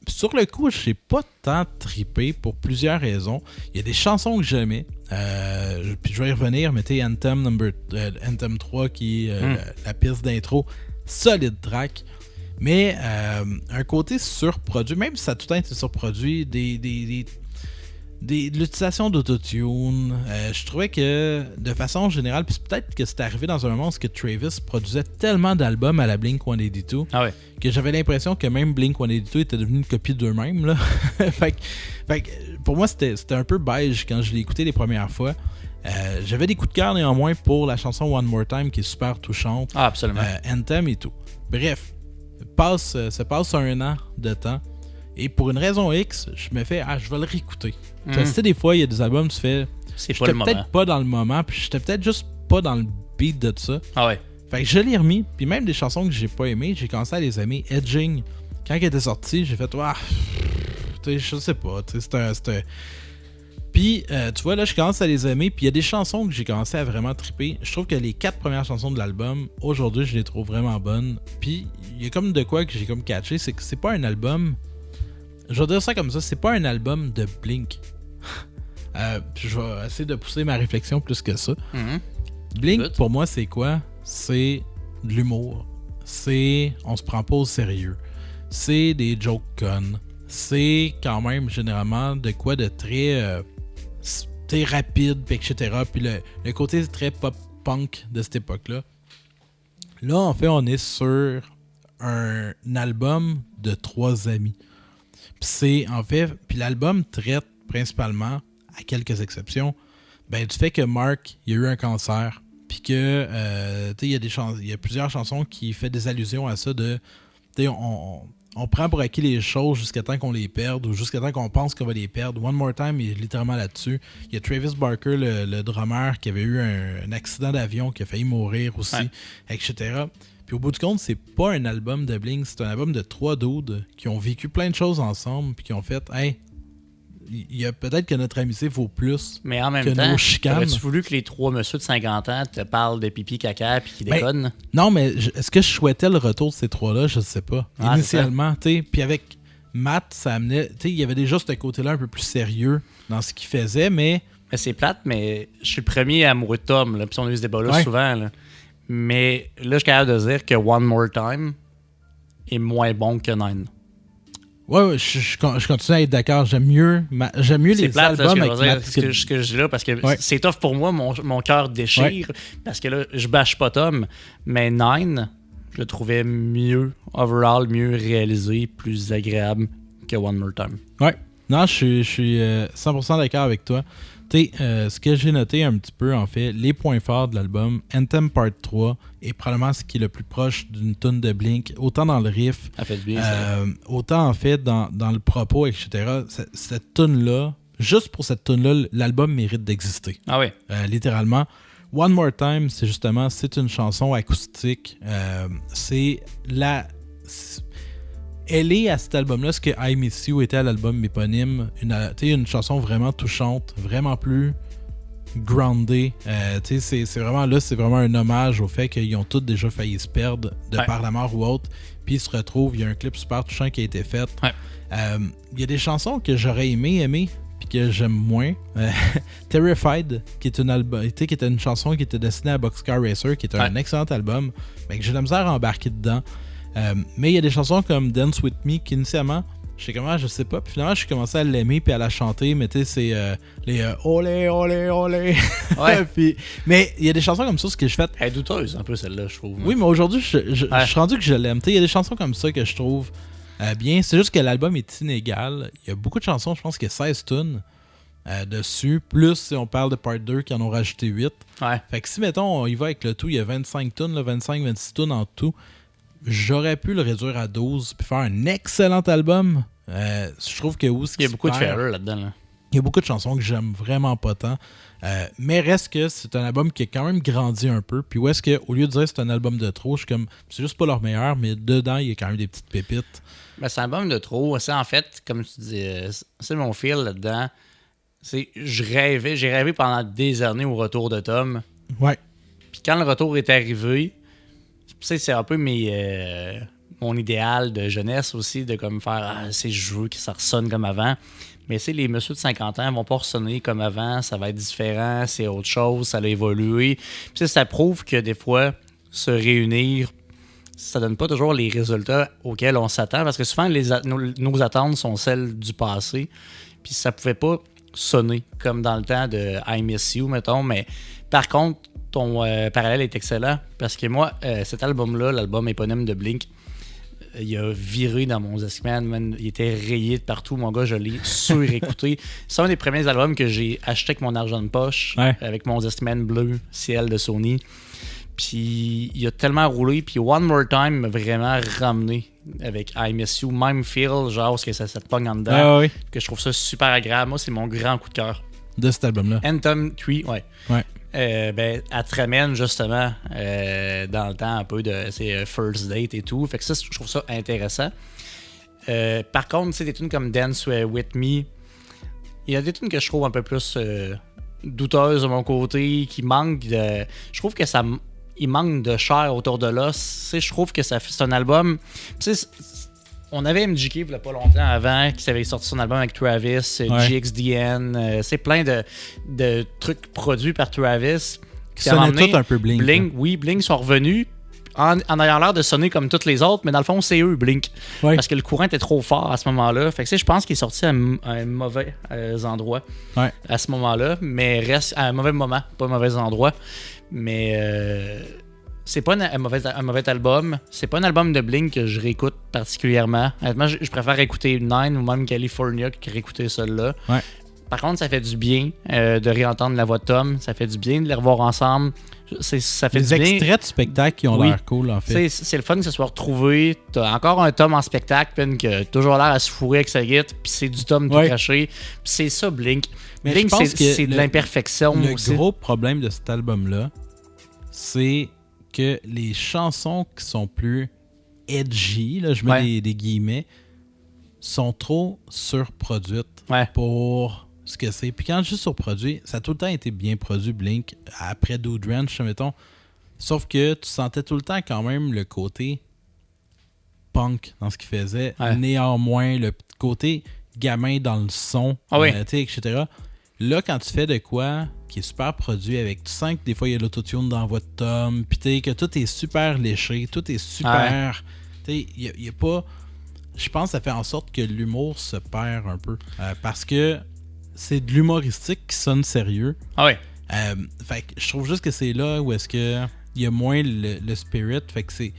sur le coup, j'ai pas tant trippé pour plusieurs raisons. Il y a des chansons que j'aimais. Puis je vais y revenir, mais Anthem 3 qui est la piste d'intro, solide track. Mais un côté surproduit, même si ça a tout le temps été surproduit, de l'utilisation d'autotune, je trouvais que de façon générale, puis peut-être que c'était arrivé dans un moment où Travis produisait tellement d'albums à la Blink-182 que j'avais l'impression que même Blink-182 était devenu une copie d'eux-mêmes. Là. fait que pour moi, c'était un peu beige quand je l'ai écouté les premières fois. J'avais des coups de cœur néanmoins pour la chanson One More Time qui est super touchante. Ah, absolument. Anthem et tout. Bref, se passe un an de temps. Et pour une raison X, je me fais je vais le réécouter. Tu sais, des fois, il y a des albums, tu fais. J'étais peut-être pas dans le moment, puis j'étais peut-être juste pas dans le beat de ça. Ah ouais. Fait que je l'ai remis, puis même des chansons que j'ai pas aimées, j'ai commencé à les aimer. Edging, quand elle était sortie, j'ai fait, je sais pas, c'était. Puis, tu vois, là, je commence à les aimer, puis il y a des chansons que j'ai commencé à vraiment triper. Je trouve que les 4 premières chansons de l'album, aujourd'hui, je les trouve vraiment bonnes. Puis, il y a comme de quoi que j'ai comme catché, c'est que c'est pas un album. Je vais dire ça comme ça, c'est pas un album de Blink. Je vais essayer de pousser ma réflexion plus que ça. Blink, pour moi, c'est quoi? C'est de l'humour. On se prend pas au sérieux. C'est des jokes connes. C'est quand même généralement de quoi de très rapide, etc. Puis le côté très pop-punk de cette époque-là. Là, en fait, on est sur un album de 3 amis. Puis l'album traite principalement, à quelques exceptions, du fait que Mark, il a eu un cancer, puis que il y a plusieurs chansons qui font des allusions à ça de, on prend pour acquis les choses jusqu'à temps qu'on les perde ou jusqu'à temps qu'on pense qu'on va les perdre. One More Time est littéralement là-dessus. Il y a Travis Barker, le drummer, qui avait eu un accident d'avion, qui a failli mourir aussi, etc. Puis au bout du compte, c'est pas un album de Blink, c'est un album de 3 dudes qui ont vécu plein de choses ensemble puis qui ont fait il y a peut-être que notre amitié vaut plus mais en même que temps, nos chicanes. Aurais-tu voulu que les 3 messieurs de 50 ans te parlent de pipi caca puis qu'ils déconnent? Non, mais est-ce que je souhaitais le retour de ces 3-là? Je sais pas. Initialement, puis avec Matt, ça amenait, il y avait déjà ce côté-là un peu plus sérieux dans ce qu'il faisait, mais c'est plate, mais je suis le premier amoureux de Tom, là, puis on a eu ce débat-là souvent, là. Mais là, je suis capable de dire que One More Time est moins bon que Nine. Ouais, je continue à être d'accord. J'aime mieux les plate, albums là, avec Matt. ce que je dis là, parce que c'est tough pour moi, mon cœur déchire, parce que là, je bâche pas Tom, mais Nine, je le trouvais mieux, overall, mieux réalisé, plus agréable que One More Time. Ouais, non, je suis 100% d'accord avec toi. Ce que j'ai noté un petit peu, en fait, les points forts de l'album, Anthem Part 3 est probablement ce qui est le plus proche d'une tune de Blink, autant dans le riff, autant en fait dans le propos, etc. Cette tune-là, juste pour cette tune-là, l'album mérite d'exister. Ah oui. Littéralement. One More Time, c'est une chanson acoustique. Elle est à cet album-là ce que I Miss You était à l'album éponyme. Une chanson vraiment touchante, vraiment plus grounded. C'est vraiment un hommage au fait qu'ils ont tous déjà failli se perdre par la mort ou autre. Puis ils se retrouvent, il y a un clip super touchant qui a été fait. Il y a des chansons que j'aurais aimé puis que j'aime moins. Terrified, qui est qui était une chanson qui était destinée à Boxcar Racer, qui est un excellent album, mais que j'ai de la misère à embarquer dedans. Mais il y a des chansons comme Dance With Me qui initialement, je sais pas, puis finalement j'ai commencé à l'aimer puis à la chanter, mais tu sais, c'est les olé, olé, olé. Puis, mais il y a des chansons comme ça, ce que je fais. Elle est douteuse un peu celle-là, je trouve. Oui, mais aujourd'hui, je suis rendu que je l'aime. Il y a des chansons comme ça que je trouve bien. C'est juste que l'album est inégal. Il y a beaucoup de chansons, je pense qu'il y a 16 tunes dessus. Plus si on parle de Part 2 qui en ont rajouté 8. Fait que si, mettons, on y va avec le tout, il y a 25 tunes, 25-26 tunes en tout. J'aurais pu le réduire à 12 puis faire un excellent album. Je trouve que il y a beaucoup de fillers là-dedans. Là. Il y a beaucoup de chansons que j'aime vraiment pas tant. Mais reste que c'est un album qui a quand même grandi un peu. Puis où est-ce que, au lieu de dire que c'est un album de trop, je suis comme, c'est juste pas leur meilleur, mais dedans, il y a quand même des petites pépites. C'est un album de trop. C'est en fait, comme tu dis, c'est mon feel là-dedans. J'ai rêvé pendant des années au retour de Tom. Ouais. Puis quand le retour est arrivé, c'est un peu mon mon idéal de jeunesse aussi, de comme faire je veux que ça ressonne comme avant. Mais les messieurs de 50 ans vont pas ressonner comme avant, ça va être différent, c'est autre chose, ça a évolué. Puis ça prouve que des fois, se réunir, ça donne pas toujours les résultats auxquels on s'attend, parce que souvent, nos attentes sont celles du passé, puis ça pouvait pas sonner comme dans le temps de I Miss You, mettons, mais par contre, ton parallèle est excellent, parce que moi, cet album-là, l'album éponyme de Blink, il a viré dans mon Discman, il était rayé de partout, mon gars, je l'ai surécouté. C'est un des premiers albums que j'ai acheté avec mon argent de poche, avec mon Discman bleu ciel de Sony. Puis il a tellement roulé, puis One More Time m'a vraiment ramené avec I Miss You, même feel, genre parce que ça te pogne en dedans, que je trouve ça super agréable. Moi, c'est mon grand coup de cœur. De cet album-là. Anthem 3, elle te ramène justement dans le temps un peu de First Date et tout. Fait que ça, je trouve ça intéressant. Par contre, des tunes comme Dance With Me, il y a des tunes que je trouve un peu plus douteuses de mon côté, qui manquent de... Je trouve que il manque de chair autour de l'os. Je trouve que c'est un album... On avait MGK il n'y a pas longtemps avant, qui avait sorti son album avec Travis, GXDN, c'est plein de trucs produits par Travis. Qui sonnaient tout un peu Blink. Blink sont revenus en ayant l'air de sonner comme toutes les autres, mais dans le fond, c'est eux, Blink. Ouais. Parce que le courant était trop fort à ce moment-là. Fait que je pense qu'il est sorti à un mauvais endroit à ce moment-là, mais reste à un mauvais moment, pas un mauvais endroit. Mais... c'est pas un mauvais album. C'est pas un album de Blink que je réécoute particulièrement. Honnêtement, je préfère écouter Nine ou même California que réécouter celle-là. Ouais. Par contre, ça fait du bien de réentendre la voix de Tom. Ça fait du bien de les revoir ensemble. Ça fait les du bien. extraits de spectacle qui ont l'air cool, en fait. C'est le fun que ça soit retrouvé. T'as encore un Tom en spectacle qui a toujours l'air à se fourrer avec sa guitare. Puis c'est du Tom tout caché. Puis c'est ça, Blink. Mais Blink, c'est de l'imperfection aussi. Le gros problème de cet album-là, c'est que les chansons qui sont plus edgy, là, je mets des guillemets, sont trop surproduites pour ce que c'est. Puis quand je dis surproduit, ça a tout le temps été bien produit, Blink, après Dude Ranch, mettons. Sauf que tu sentais tout le temps quand même le côté punk dans ce qu'il faisait. Néanmoins, le côté gamin dans le son, etc. Là, quand tu fais de quoi qui est super produit avec, tu sens que des fois il y a l'autotune dans la voix de Tom, puis que tout est super léché, tout est super... Il y a pas... Je pense que ça fait en sorte que l'humour se perd un peu. Parce que c'est de l'humoristique qui sonne sérieux. Fait que je trouve juste que c'est là où est-ce que il y a moins le spirit. Fait que c'est...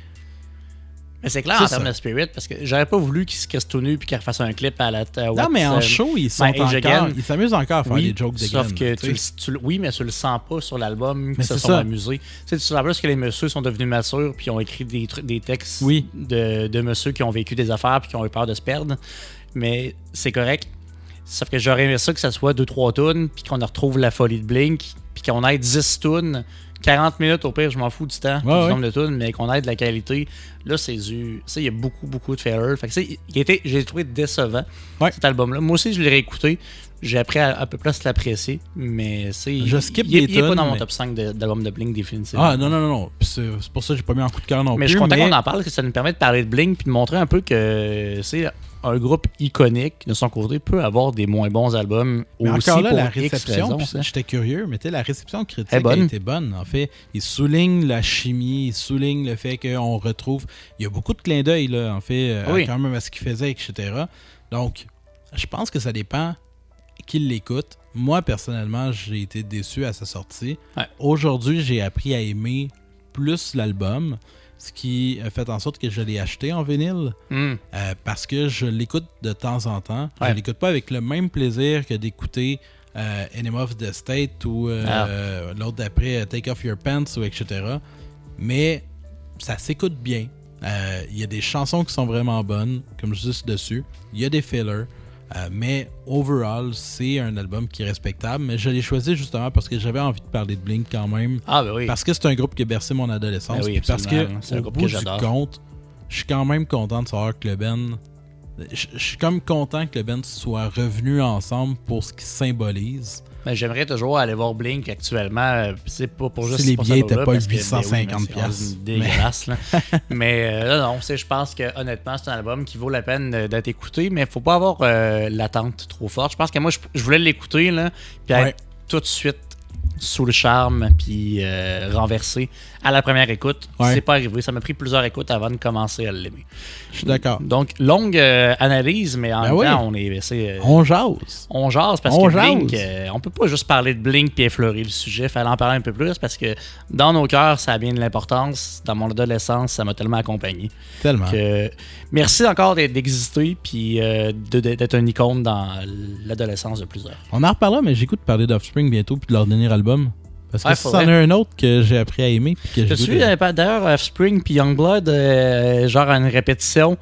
Mais c'est clair en termes de spirit, parce que j'aurais pas voulu qu'il se casse tout nu puis qu'il refasse un clip à la... non, mais en show, ils s'amusent encore à faire des jokes de sauf que oui, mais tu le sens pas sur l'album qu'ils se sont amusés. Tu sens plus que les messieurs sont devenus matures puis ont écrit des textes de messieurs qui ont vécu des affaires puis qui ont eu peur de se perdre. Mais c'est correct. Sauf que j'aurais aimé ça que ça soit 2-3 tunes puis qu'on retrouve la folie de Blink puis qu'on ait 10 tunes. 40 minutes au pire, je m'en fous du temps, du nombre de tunes, mais qu'on ait de la qualité. Là, il y a beaucoup de failures. Fait que j'ai trouvé décevant cet album-là. Moi aussi, je l'ai réécouté. J'ai appris à peu près à l'apprécier, mais je skip il n'est pas dans mon top 5 d'albums de Blink définitivement. Ah non. C'est pour ça que j'ai pas mis en coup de cœur non plus. Mais je suis content qu'on en parle, que ça nous permet de parler de Blink puis de montrer un peu que c'est un groupe iconique de son côté peut avoir des moins bons albums mais aussi encore là, pour la réception, j'étais curieux, mais la réception critique a été bonne. En fait, il souligne la chimie, il souligne le fait qu'on retrouve... Il y a beaucoup de clins d'œil, là, en fait, quand même à ce qu'il faisait, etc. Donc, je pense que ça dépend qui l'écoute. Moi, personnellement, j'ai été déçu à sa sortie. Aujourd'hui, j'ai appris à aimer plus l'album, ce qui a fait en sorte que je l'ai acheté en vinyle parce que je l'écoute de temps en temps. Je l'écoute pas avec le même plaisir que d'écouter Enemy of the State ou l'autre d'après Take Off Your Pants ou etc. Mais ça s'écoute bien. Il y a des chansons qui sont vraiment bonnes, comme je dis dessus. Il y a des fillers. Mais overall, c'est un album qui est respectable. Mais je l'ai choisi justement parce que j'avais envie de parler de Blink quand même. Parce que c'est un groupe qui a bercé mon adolescence. Parce que, au bout du compte, je suis quand même content de savoir que le Ben je suis comme content que le band soit revenu ensemble pour ce qu'il symbolise. Ben, j'aimerais toujours aller voir Blink actuellement. C'est pas pour juste... Si les billets n'étaient pas 850$. C'est dégueulasse. Là. Mais non, je pense que honnêtement, c'est un album qui vaut la peine d'être écouté, mais il faut pas avoir l'attente trop forte. Je pense que moi, je voulais l'écouter, là, puis être tout de suite sous le charme, puis renversé à la première écoute. C'est pas arrivé. Ça m'a pris plusieurs écoutes avant de commencer à l'aimer. Je suis d'accord. Donc, longue analyse, mais en même temps, on jase. On jase parce que Blink, on peut pas juste parler de Blink puis effleurer le sujet. Fallait en parler un peu plus parce que dans nos cœurs, ça a bien de l'importance. Dans mon adolescence, ça m'a tellement accompagné. Tellement. Merci encore d'exister puis d'être une icône dans l'adolescence de plusieurs. On en reparlera, mais j'écoute parler d'Offspring bientôt puis de leur dernier album. Parce que c'en est un autre que j'ai appris à aimer. Je suis d'ailleurs Offspring puis Youngblood, genre à une répétition.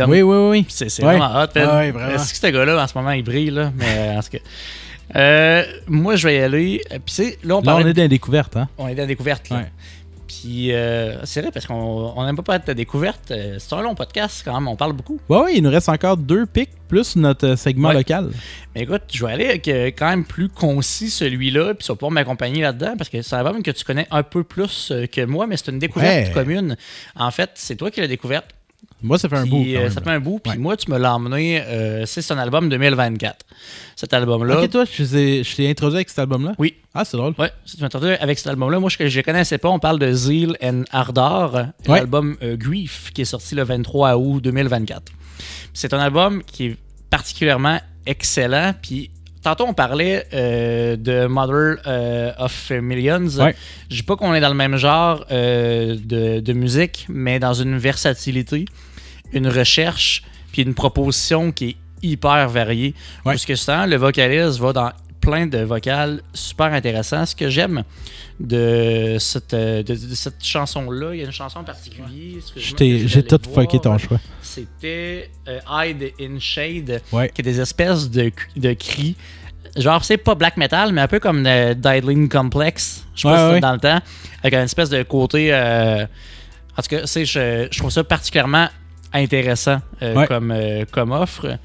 Oui. C'est vraiment hot. Vraiment. Est-ce que ce gars-là, en ce moment, il brille, là? Mais en ce cas, moi, je vais y aller. Puis là, on est dans la découverte, hein? On est dans la découverte, là. Ouais. Puis c'est vrai, parce qu'on n'aime pas être à découverte. C'est un long podcast, quand même. On parle beaucoup. Oui, il nous reste encore 2 pics plus notre segment local. Mais écoute, je vais aller avec quand même plus concis celui-là, puis ça va pouvoir m'accompagner là-dedans, parce que c'est un album que tu connais un peu plus que moi, mais c'est une découverte commune. En fait, c'est toi qui l'as découverte. Moi, ça fait un bout. Ça fait un bout, puis moi, tu me l'as emmené. C'est un album 2024. Cet album-là. Ok, toi, je t'ai introduit avec cet album-là? Oui. Ah, c'est drôle. Oui, tu m'as introduit avec cet album-là. Moi, je ne connaissais pas. On parle de Zeal and Ardor, l'album Grief, qui est sorti le 23 août 2024. C'est un album qui est particulièrement excellent, puis tantôt, on parlait de Mother of Millions. Ouais. Je dis pas qu'on est dans le même genre de musique, mais dans une versatilité, une recherche, puis une proposition qui est hyper variée. Ouais. Parce que souvent, le vocaliste va dans plein de vocales super intéressants. Ce que j'aime de cette chanson-là, il y a une chanson particulière. J'ai tout fucké ton choix. C'était Hide in Shade, qui est des espèces de cris. Genre, c'est pas black metal, mais un peu comme Diddling Complex. Je sais pas si c'est dans le temps. Avec une espèce de côté. En tout cas, je trouve ça particulièrement intéressant comme offre,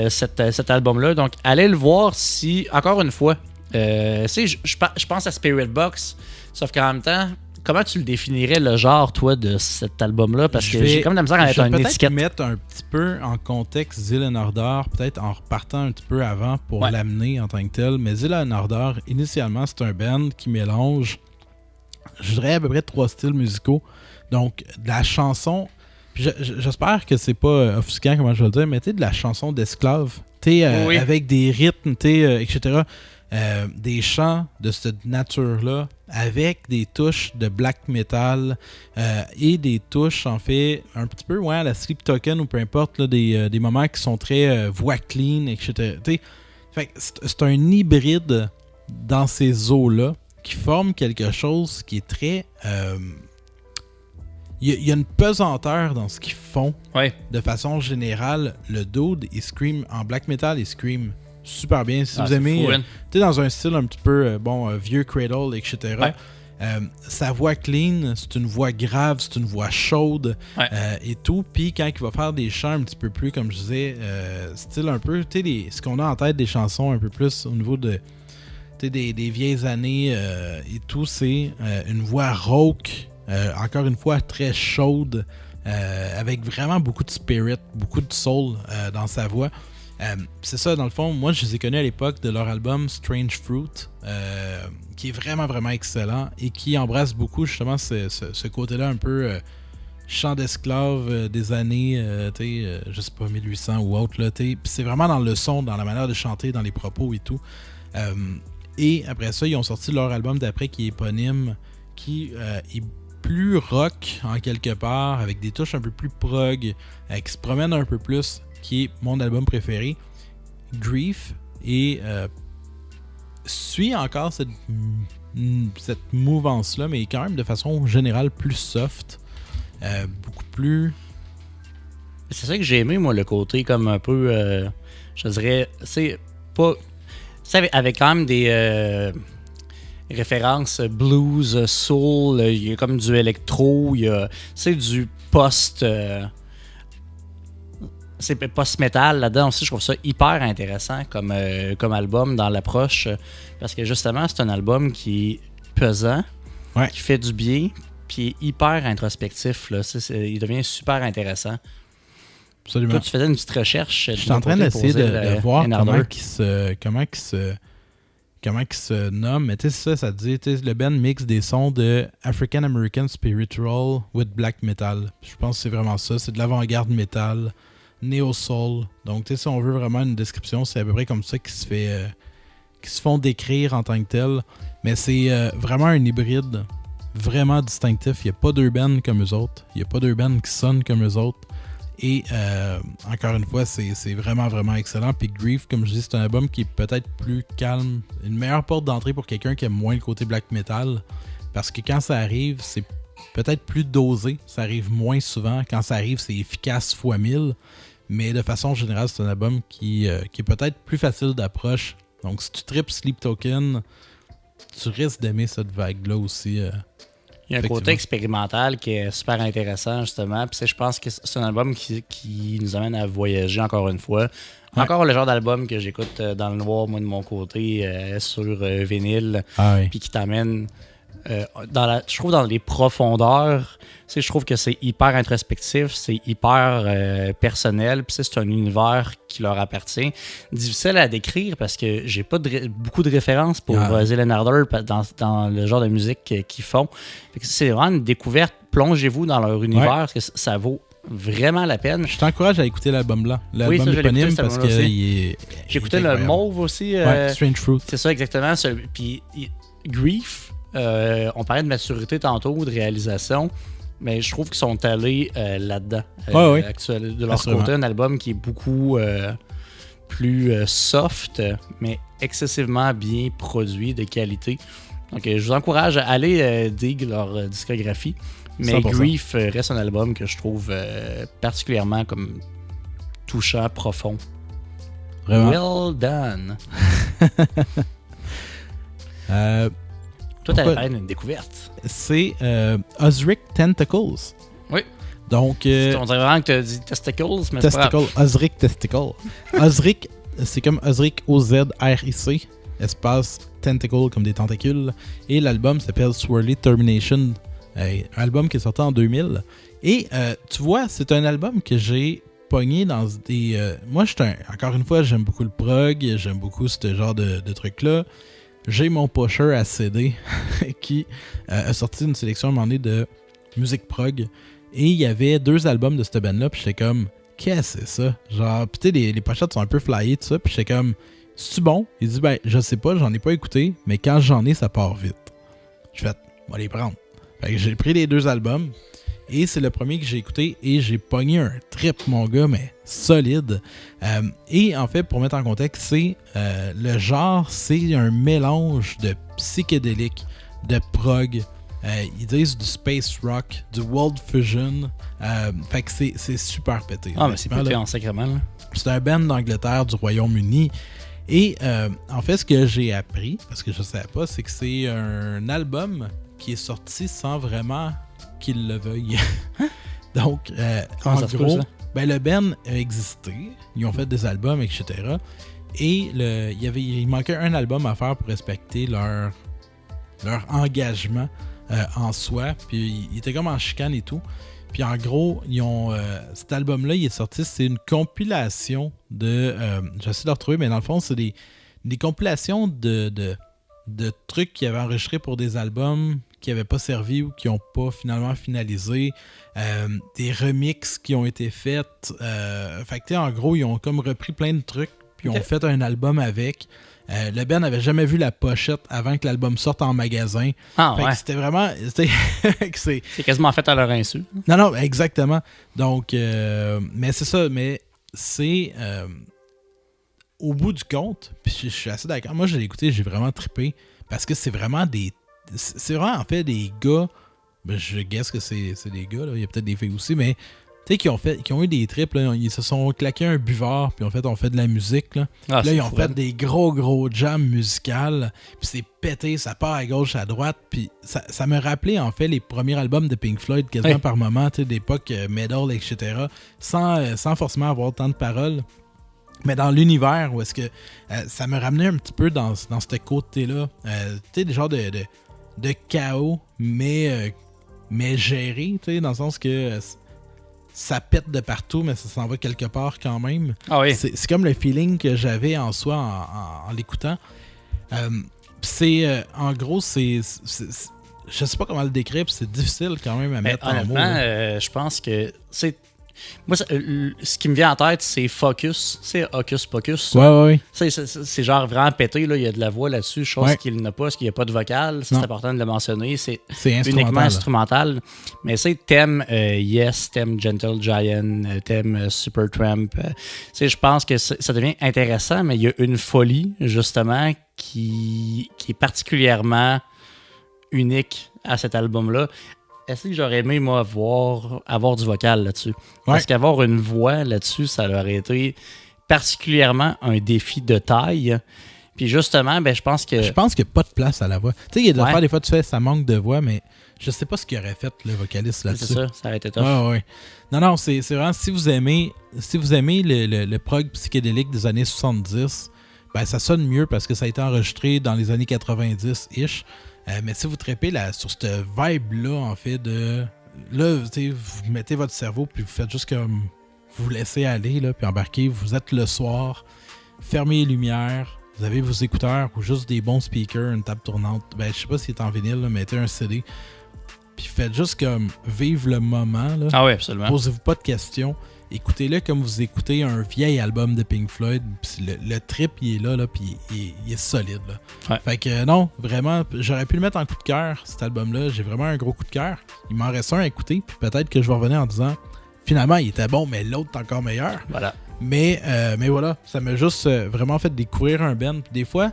cet album-là. Donc, allez le voir si, encore une fois, je pense à Spirit Box, sauf qu'en même temps, comment tu le définirais, le genre, toi, de cet album-là? Parce que j'ai comme de la misère à mettre une étiquette. Je vais peut-être mettre un petit peu en contexte Zeal and Ardor, peut-être en repartant un petit peu avant pour l'amener en tant que tel. Mais Zeal and Ardor, initialement, c'est un band qui mélange, je dirais, à peu près 3 styles musicaux. Donc, de la chanson, j'espère que c'est pas offusquant, comment je vais le dire, mais tu sais, de la chanson d'esclave, avec des rythmes, etc., des chants de cette nature-là, avec des touches de black metal et des touches, en fait, un petit peu à la Sleep Token ou peu importe, là, des moments qui sont très voix clean, etc. Fait c'est un hybride dans ces eaux-là qui forme quelque chose qui est très... Il y a une pesanteur dans ce qu'ils font. De façon générale, le dude, il scream en black metal, il scream super bien. Si vous aimez, tu sais, dans un style un petit peu vieux cradle, etc. Sa voix clean, c'est une voix grave, c'est une voix chaude et tout. Puis quand il va faire des chants un petit peu plus, comme je disais, style un peu, tu sais, ce qu'on a en tête des chansons un peu plus au niveau de des vieilles années et tout, c'est une voix rauque. Encore une fois, très chaude, avec vraiment beaucoup de spirit, beaucoup de soul dans sa voix. C'est ça, dans le fond, moi je les ai connus à l'époque de leur album Strange Fruit, qui est vraiment, vraiment excellent et qui embrasse beaucoup justement ce côté-là un peu chant d'esclave des années, je sais pas, 1800 ou autre. Puis c'est vraiment dans le son, dans la manière de chanter, dans les propos et tout. Et après ça, ils ont sorti leur album d'après qui est éponyme, qui est plus rock en quelque part, avec des touches un peu plus prog, qui se promène un peu plus, qui est mon album préféré, Grief, et suit encore cette mouvance-là, mais quand même de façon générale plus soft, beaucoup plus... C'est ça que j'ai aimé, moi, le côté comme un peu, je dirais, c'est pas... C'est avec quand même des... références blues, soul, il y a comme du électro, c'est du post c'est post-metal là-dedans aussi. Je trouve ça hyper intéressant comme album dans l'approche. Parce que justement, c'est un album qui est pesant, qui fait du bien, puis hyper introspectif. Là. Il devient super intéressant. Absolument. Toi, tu faisais une petite recherche. Je suis en train d'essayer de voir comment il se nomme. Mais tu sais, ça dit, le band mix des sons de African American Spiritual with Black Metal. Je pense que c'est vraiment ça. C'est de l'avant-garde metal, neo-soul. Donc, tu sais, si on veut vraiment une description, c'est à peu près comme ça qui se font décrire en tant que tel. Mais c'est vraiment un hybride vraiment distinctif. Il n'y a pas deux bands comme eux autres. Il n'y a pas deux bands qui sonnent comme eux autres. Et encore une fois, c'est vraiment, vraiment excellent. Puis Grief, comme je dis, c'est un album qui est peut-être plus calme. Une meilleure porte d'entrée pour quelqu'un qui aime moins le côté black metal. Parce que quand ça arrive, c'est peut-être plus dosé. Ça arrive moins souvent. Quand ça arrive, c'est efficace fois 1000. Mais de façon générale, c'est un album qui est peut-être plus facile d'approche. Donc si tu tripes Sleep Token, tu risques d'aimer cette vague-là aussi. Il y a un côté expérimental qui est super intéressant, justement. Puis je pense que c'est un album qui nous amène à voyager encore une fois. Ouais. Encore le genre d'album que j'écoute dans le noir, moi, de mon côté, sur vinyle. Puis qui t'amène, je trouve, dans les profondeurs. Je trouve que c'est hyper introspectif, c'est hyper personnel. Puis c'est un univers qui leur appartient. Difficile à décrire parce que j'ai pas beaucoup de références pour Zillen Ardor dans le genre de musique qu'ils font. C'est vraiment une découverte. Plongez-vous dans leur univers parce que ça vaut vraiment la peine. Je t'encourage à écouter l'album blanc. L'album éponyme parce que j'écoutais le Mauve aussi. Strange Fruit. C'est ça, exactement. Puis Grief, on parlait de maturité tantôt, de réalisation. Mais je trouve qu'ils sont allés là-dedans. De leur côté, un album qui est beaucoup plus soft, mais excessivement bien produit, de qualité. Donc, je vous encourage à aller dig leur discographie. Mais 100%. Grief reste un album que je trouve particulièrement comme touchant, profond. Vraiment? Well done. Toi, t'avais parlé d'une découverte. C'est Ozric Tentacles. Oui. Donc, on dirait vraiment que tu as dit Testicles, mais Testicle, Ozric Testicle. Ozric, c'est comme Ozric, O-Z-R-I-C, espace Tentacle, comme des tentacules. Et l'album s'appelle Swirly Termination, un album qui est sorti en 2000. Et tu vois, c'est un album que j'ai pogné dans des... moi, encore une fois, j'aime beaucoup le prog, j'aime beaucoup ce genre de trucs-là. J'ai mon pusher à CD qui a sorti une sélection à un moment donné de musique prog. Et il y avait 2 albums de cette band-là. Puis j'étais comme, qu'est-ce que c'est ça? Genre, pis tu sais, les pochettes sont un peu flyées, tout ça. Puis j'étais comme, c'est-tu bon? Il dit, ben, je sais pas, j'en ai pas écouté. Mais quand j'en ai, ça part vite. Je fais, on va les prendre. Fait que j'ai pris les 2 albums. Et c'est le premier que j'ai écouté et j'ai pogné un trip, mon gars, mais solide. Et en fait, pour mettre en contexte, c'est le genre, c'est un mélange de psychédélique, de prog. Ils disent du space rock, du world fusion. Fait que c'est super pété. Ah, mais c'est pété en sacrément, là. C'est un band d'Angleterre, du Royaume-Uni. Et en fait, ce que j'ai appris, parce que je ne savais pas, c'est que c'est un album qui est sorti sans vraiment qu'ils le veuillent. Donc, en gros, le band a existé. Ils ont fait des albums, etc. Et il manquait un album à faire pour respecter leur engagement en soi. Puis ils étaient comme en chicane et tout. Puis en gros, ils ont cet album-là, il est sorti, c'est une compilation de... j'essaie de le retrouver, mais dans le fond, c'est des compilations de trucs qu'ils avaient enregistrés pour des albums qui n'avaient pas servi ou qui n'ont pas finalement finalisé, des remixes qui ont été faits. Fait que en gros, ils ont comme repris plein de trucs, puis ont fait un album avec. Le band n'avait jamais vu la pochette avant que l'album sorte en magasin. Ah, fait ouais. que c'était vraiment... c'est quasiment fait à leur insu. Non, exactement. Donc, mais c'est ça, mais c'est... au bout du compte, puis je suis assez d'accord. Moi, je l'ai écouté, j'ai vraiment trippé, parce que c'est vraiment en fait des gars, je guesse que c'est des gars, là. Il y a peut-être des filles aussi, mais Tu sais, qui ont eu des trips, là, ils se sont claqués un buvard, puis on fait de la musique. Là, là ils ont fait des gros jams musicales, puis c'est pété, ça part à gauche, à droite, puis ça me rappelait en fait les premiers albums de Pink Floyd, quasiment par moment, tu sais, d'époque metal, etc., sans forcément avoir tant de paroles. Mais dans l'univers, où est-ce que ça me ramenait un petit peu dans ce côté-là, tu sais, des genres de chaos, mais géré, tu sais, dans le sens que ça pète de partout, mais ça s'en va quelque part quand même. Ah oui. C'est comme le feeling que j'avais en soi en l'écoutant. En gros, je sais pas comment le décrire, c'est difficile quand même à mettre en mots. Je pense que moi, ce qui me vient en tête, c'est Focus. C'est Hocus Pocus. Ouais. C'est genre vraiment pété. Là. Il y a de la voix là-dessus, chose qu'il n'a pas, parce qu'il n'y a pas de vocal. C'est important de le mentionner. C'est uniquement instrumental. Mais c'est thème Yes, thème Gentle Giant, thème Supertramp. Je pense que ça devient intéressant, mais il y a une folie, justement, qui est particulièrement unique à cet album-là. Est-ce que j'aurais aimé, moi, avoir du vocal là-dessus? Parce qu'avoir une voix là-dessus, ça aurait été particulièrement un défi de taille. Puis justement, je pense que... Je pense qu'il n'y a pas de place à la voix. Tu sais, il y a des affaires, des fois, tu fais ça manque de voix, mais je sais pas ce qu'il aurait fait, le vocaliste, là-dessus. C'est ça aurait été tough. Ouais. Non, c'est vraiment, si vous aimez le prog psychédélique des années 70, ça sonne mieux parce que ça a été enregistré dans les années 90-ish. Mais si vous tripez sur cette vibe-là, en fait, là, vous mettez votre cerveau, puis vous faites juste comme vous vous laissez aller, là, puis embarquez, vous êtes le soir, fermez les lumières, vous avez vos écouteurs ou juste des bons speakers, une table tournante. Je sais pas s'il est en vinyle, là, mettez un CD. Puis faites juste comme vivre le moment. Là. Ah oui, absolument. Posez-vous pas de questions. Écoutez-le comme vous écoutez un vieil album de Pink Floyd. Le trip, il est là puis il est solide. Là. Ouais. Fait que non, vraiment, j'aurais pu le mettre en coup de cœur, cet album-là. J'ai vraiment un gros coup de cœur. Il m'en reste un à écouter, puis peut-être que je vais revenir en disant finalement, il était bon, mais l'autre est encore meilleur. Voilà. Mais voilà, ça m'a juste vraiment fait découvrir un band. Puis des fois,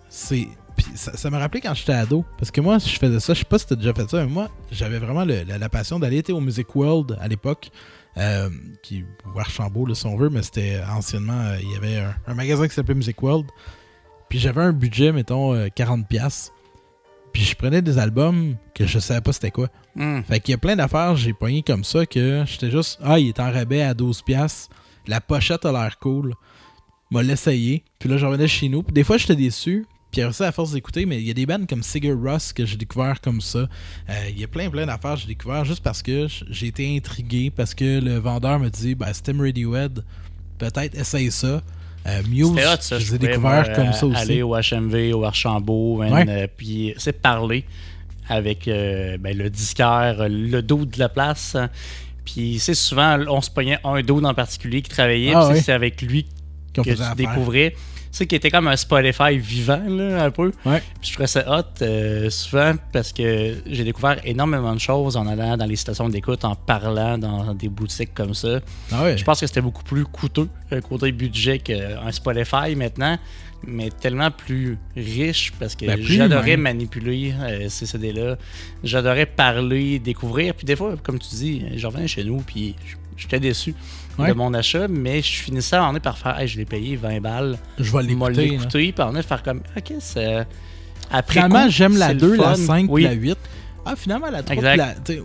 c'est... Puis ça m'a rappelé quand j'étais ado. Parce que moi, je faisais ça, je sais pas si t'as déjà fait ça, mais moi, j'avais vraiment la passion d'aller au Music World à l'époque. Ou Archambault, là, si on veut, mais c'était anciennement, il y avait un magasin qui s'appelait Music World. Puis j'avais un budget, mettons, $40. Puis je prenais des albums que je savais pas c'était quoi. Fait qu'il y a plein d'affaires, j'ai pogné comme ça que j'étais juste, il est en rabais à 12$. La pochette a l'air cool. M'a l'essayé. Puis là, je revenais chez nous. Puis des fois, j'étais déçu. Puis après ça, à force d'écouter, mais il y a des bands comme Sigur Rós que j'ai découvert comme ça. Il y a plein d'affaires que j'ai découvert juste parce que j'ai été intrigué, parce que le vendeur me dit, Stem Radiohead, peut-être essaye ça. Muse, hot, ça, je les ai découverts comme ça aussi. Aller au HMV, au Archambault, puis c'est parler avec le disquaire, le dos de la place. Puis c'est souvent, on se pognait un dos en particulier qui travaillait, puis c'est avec lui que tu découvrais. Tu sais, qui était comme un Spotify vivant, là, un peu. Ouais. Puis je trouvais ça hot, souvent, parce que j'ai découvert énormément de choses en allant dans les stations d'écoute, en parlant dans des boutiques comme ça. Je pense que c'était beaucoup plus coûteux, côté budget, qu'un Spotify maintenant, mais tellement plus riche, parce que j'adorais manipuler ces CD-là. J'adorais parler, découvrir. Puis des fois, comme tu dis, je revenais chez nous, puis j'étais déçu de mon achat, mais je finissais à en par faire je l'ai payé 20$. Je vais l'écouter. Puis en faire comme OK, c'est. Après finalement, coup, j'aime la 2, la 5, la 8. Finalement, la 3, exact. Puis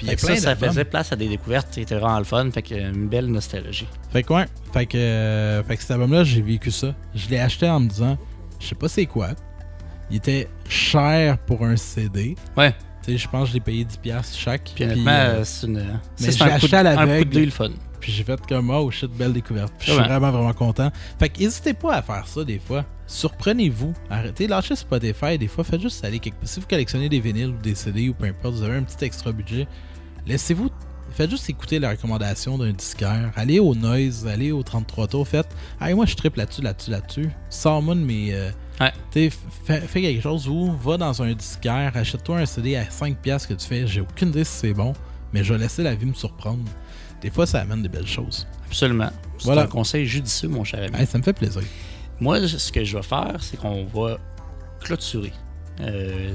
il y a plein ça faisait place à des découvertes. C'était vraiment le fun. Fait que une belle nostalgie. Fait que Fait que cet album-là, j'ai vécu ça. Je l'ai acheté en me disant, je sais pas c'est quoi. Il était cher pour un CD. Ouais. Tu sais, je pense que je l'ai payé 10$ chaque. Puis honnêtement, c'est un coup de dé le fun. Puis j'ai fait comme, oh shit, belle découverte. Puis je suis vraiment content. Fait que n'hésitez pas à faire ça des fois. Surprenez-vous. Arrêtez, lâchez Spotify des fois. Faites juste aller quelque part. Si vous collectionnez des vinyles ou des CD ou peu importe, vous avez un petit extra budget, faites juste écouter les recommandations d'un disquaire. Allez au Noise, allez au 33 tours. Faites, moi je trippe là-dessus. Sors-moi de mes... fais quelque chose ou va dans un disquaire, achète-toi un CD à 5$ que tu fais. J'ai aucune idée si c'est bon, mais je vais laisser la vie me surprendre. Des fois, ça amène des belles choses. Absolument. C'est un conseil judicieux, mon cher ami. Ça me fait plaisir. Moi, ce que je vais faire, c'est qu'on va clôturer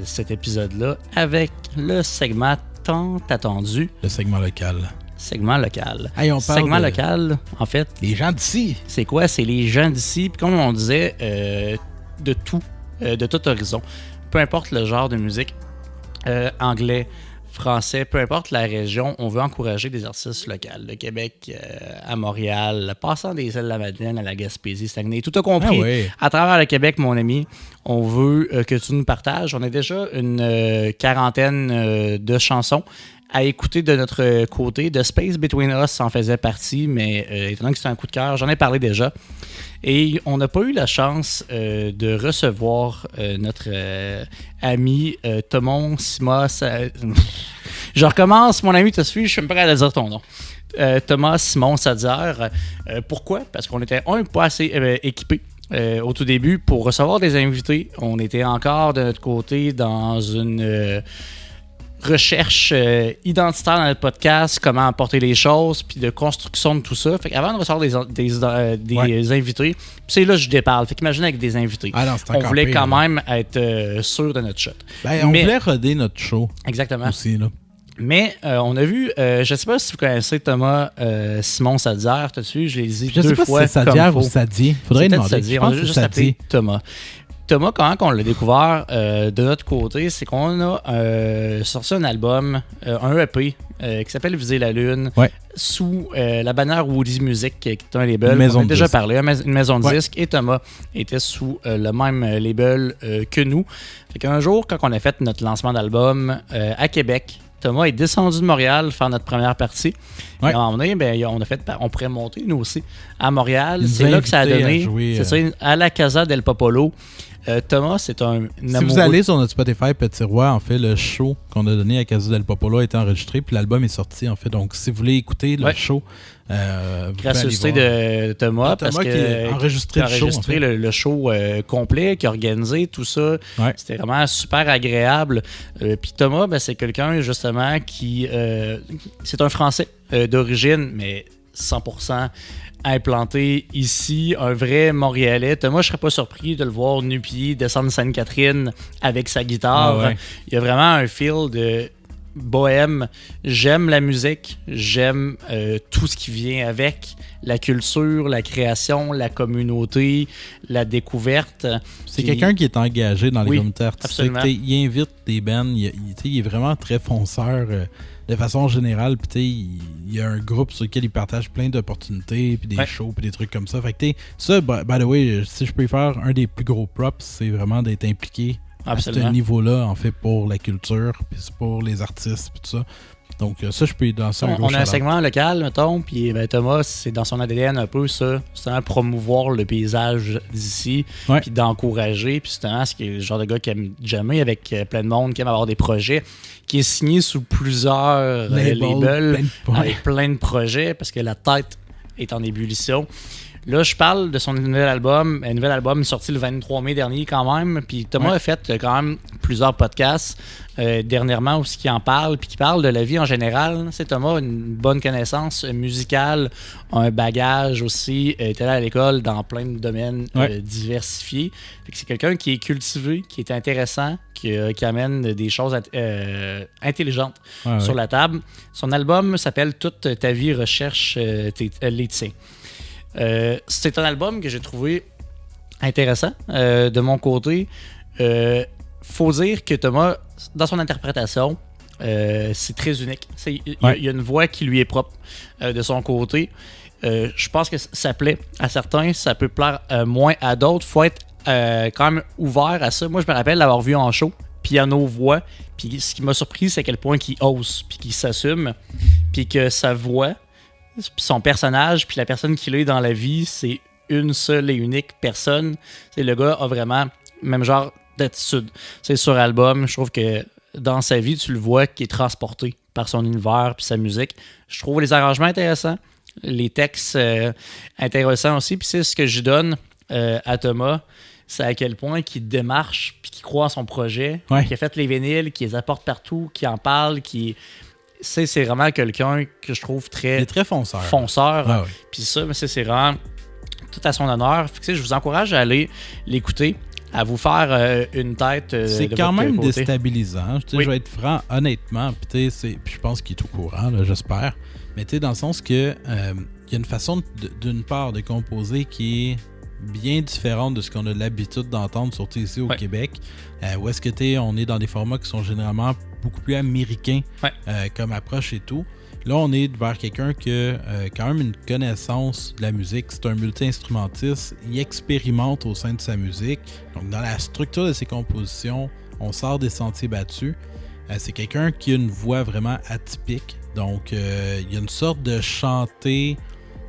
cet épisode-là avec le segment tant attendu. Le segment local. Segment local. Hey, on parle Segment local, en fait. Les gens d'ici. C'est quoi? C'est les gens d'ici. Puis comme on disait, de tout, de tout horizon. Peu importe le genre de musique, anglais, français, peu importe la région, on veut encourager des artistes locaux. De Québec à Montréal, passant des îles de la Madeleine à la Gaspésie, Saguenay, tout a compris. Ah oui. À travers le Québec, mon ami, on veut que tu nous partages. On a déjà une quarantaine de chansons à écouter de notre côté. The Space Between Us en faisait partie, mais étant donné que c'est un coup de cœur, j'en ai parlé déjà. Et on n'a pas eu la chance de recevoir notre ami Thomas Simon. Je recommence, mon ami, te suis, je suis même pas capable de dire ton nom. Thomas Simon Sadière. Pourquoi? Parce qu'on était pas assez équipés. Au tout début, pour recevoir des invités, on était encore de notre côté dans une recherche identitaire dans notre podcast, comment apporter les choses, puis de construction de tout ça. Fait qu'avant de recevoir des invités, puis c'est là que je déparle. Fait qu'imagine avec des invités. Ah non, on voulait quand même être sûr de notre shot. Ben, on voulait roder notre show. Exactement. Aussi, là. Mais on a vu, je sais pas si vous connaissez Thomas Simon Sadière, t'as-tu vu? Je l'ai dit je deux sais pas fois. Si c'est Sadière ou Sadier. Faudrait demander. Sadier. On a juste appelé Thomas. Thomas, quand on l'a découvert de notre côté, c'est qu'on a sorti un album, un EP, qui s'appelle Viser la Lune, sous la bannière Woody Music, qui est un label. On a déjà parlé, une maison de disques, et Thomas était sous le même label que nous. Fait qu'un jour, quand on a fait notre lancement d'album à Québec, Thomas est descendu de Montréal faire notre première partie. Et à un moment donné, on pourrait monter, nous aussi, à Montréal. C'est là que ça a donné. C'est ça, à la Casa del Popolo. Thomas, c'est un amoureux. Si vous allez sur notre Spotify Petit Roi, en fait, le show qu'on a donné à Casa del Popolo a été enregistré, puis l'album est sorti, en fait. Donc, si vous voulez écouter le show, gracieuseté de Thomas, parce qui a enregistré le show complet, qui a organisé tout ça. Ouais. C'était vraiment super agréable. Puis Thomas, c'est quelqu'un, justement, qui... c'est un Français d'origine, mais 100% implanté ici, un vrai Montréalais. Thomas, je serais pas surpris de le voir nu-pied descendre Sainte-Catherine avec sa guitare. Ah ouais. Il y a vraiment un feel de bohème. J'aime la musique, j'aime tout ce qui vient avec, la culture, la création, la communauté, la découverte. C'est quelqu'un qui est engagé dans les communautés artistiques. Il invite des bands, il est vraiment très fonceur de façon générale. Puis il y a un groupe sur lequel il partage plein d'opportunités, puis des shows, puis des trucs comme ça. Fait que ça, by the way, si je peux faire un des plus gros props, c'est vraiment d'être impliqué à ce niveau-là, en fait, pour la culture, puis pour les artistes, puis tout ça. Donc ça, je peux y danser un gros On a un segment local, mettons, puis Thomas, c'est dans son ADN un peu ça, c'est à promouvoir le paysage d'ici, puis d'encourager, puis c'est le genre de gars qui aime jammer avec plein de monde, qui aime avoir des projets, qui est signé sous plusieurs labels, avec plein de projets, parce que la tête est en ébullition. Là, je parle de son nouvel album. Un nouvel album sorti le 23 mai dernier quand même. Puis Thomas a fait quand même plusieurs podcasts dernièrement aussi qui en parlent, puis qui parlent de la vie en général. C'est Thomas a une bonne connaissance musicale, un bagage aussi. Il était là à l'école dans plein de domaines diversifiés. Fait que c'est quelqu'un qui est cultivé, qui est intéressant, qui amène des choses intelligentes sur la table. Son album s'appelle Toute ta vie recherche les tiens. C'est un album que j'ai trouvé intéressant de mon côté. Faut dire que Thomas, dans son interprétation, c'est très unique. Il y a une voix qui lui est propre de son côté. Je pense que ça plaît à certains, ça peut plaire moins à d'autres. Faut être quand même ouvert à ça. Moi, je me rappelle l'avoir vu en show, piano-voix. Puis ce qui m'a surpris, c'est à quel point il ose, puis qu'il s'assume, puis que sa voix, son personnage, puis la personne qu'il est dans la vie, c'est une seule et unique personne. C'est le gars a vraiment même genre d'attitude. C'est sur album, je trouve que dans sa vie, tu le vois qui est transporté par son univers puis sa musique. Je trouve les arrangements intéressants, les textes intéressants aussi. Puis c'est ce que je donne à Thomas, c'est à quel point qu'il démarche puis qu'il croit en son projet, qu'il a fait les vinyles, qu'il les apporte partout, qu'il en parle, c'est vraiment quelqu'un que je trouve très... Il est très fonceur. Ah oui. Puis ça, c'est vraiment tout à son honneur. Fait que, je vous encourage à aller l'écouter. à vous faire une tête. C'est de quand votre même côté. déstabilisant. Oui. Je vais être franc, honnêtement. Puis je pense qu'il est au courant, là, j'espère. Mais dans le sens que il y a une façon, d'une part, de composer qui est bien différente de ce qu'on a l'habitude d'entendre, surtout ici au Québec. Où est-ce que on est dans des formats qui sont généralement beaucoup plus américains comme approche et tout. Là, on est vers quelqu'un qui a quand même une connaissance de la musique. C'est un multi-instrumentiste. Il expérimente au sein de sa musique. Donc, dans la structure de ses compositions, on sort des sentiers battus. C'est quelqu'un qui a une voix vraiment atypique. Donc, il y a une sorte de chanter,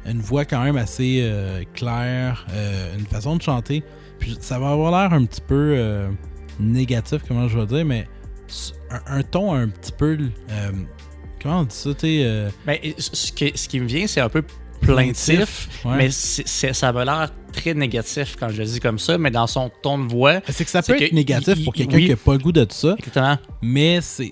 une voix quand même assez claire, une façon de chanter. Puis, ça va avoir l'air un petit peu négatif, comment je vais dire, mais un ton un petit peu... comment on dit ça, Ben, ce qui me vient, c'est un peu plaintif, mais ça a l'air très négatif quand je le dis comme ça, mais dans son ton de voix... C'est que ça peut être négatif pour quelqu'un qui n'a pas le goût de tout ça. Exactement. Mais ça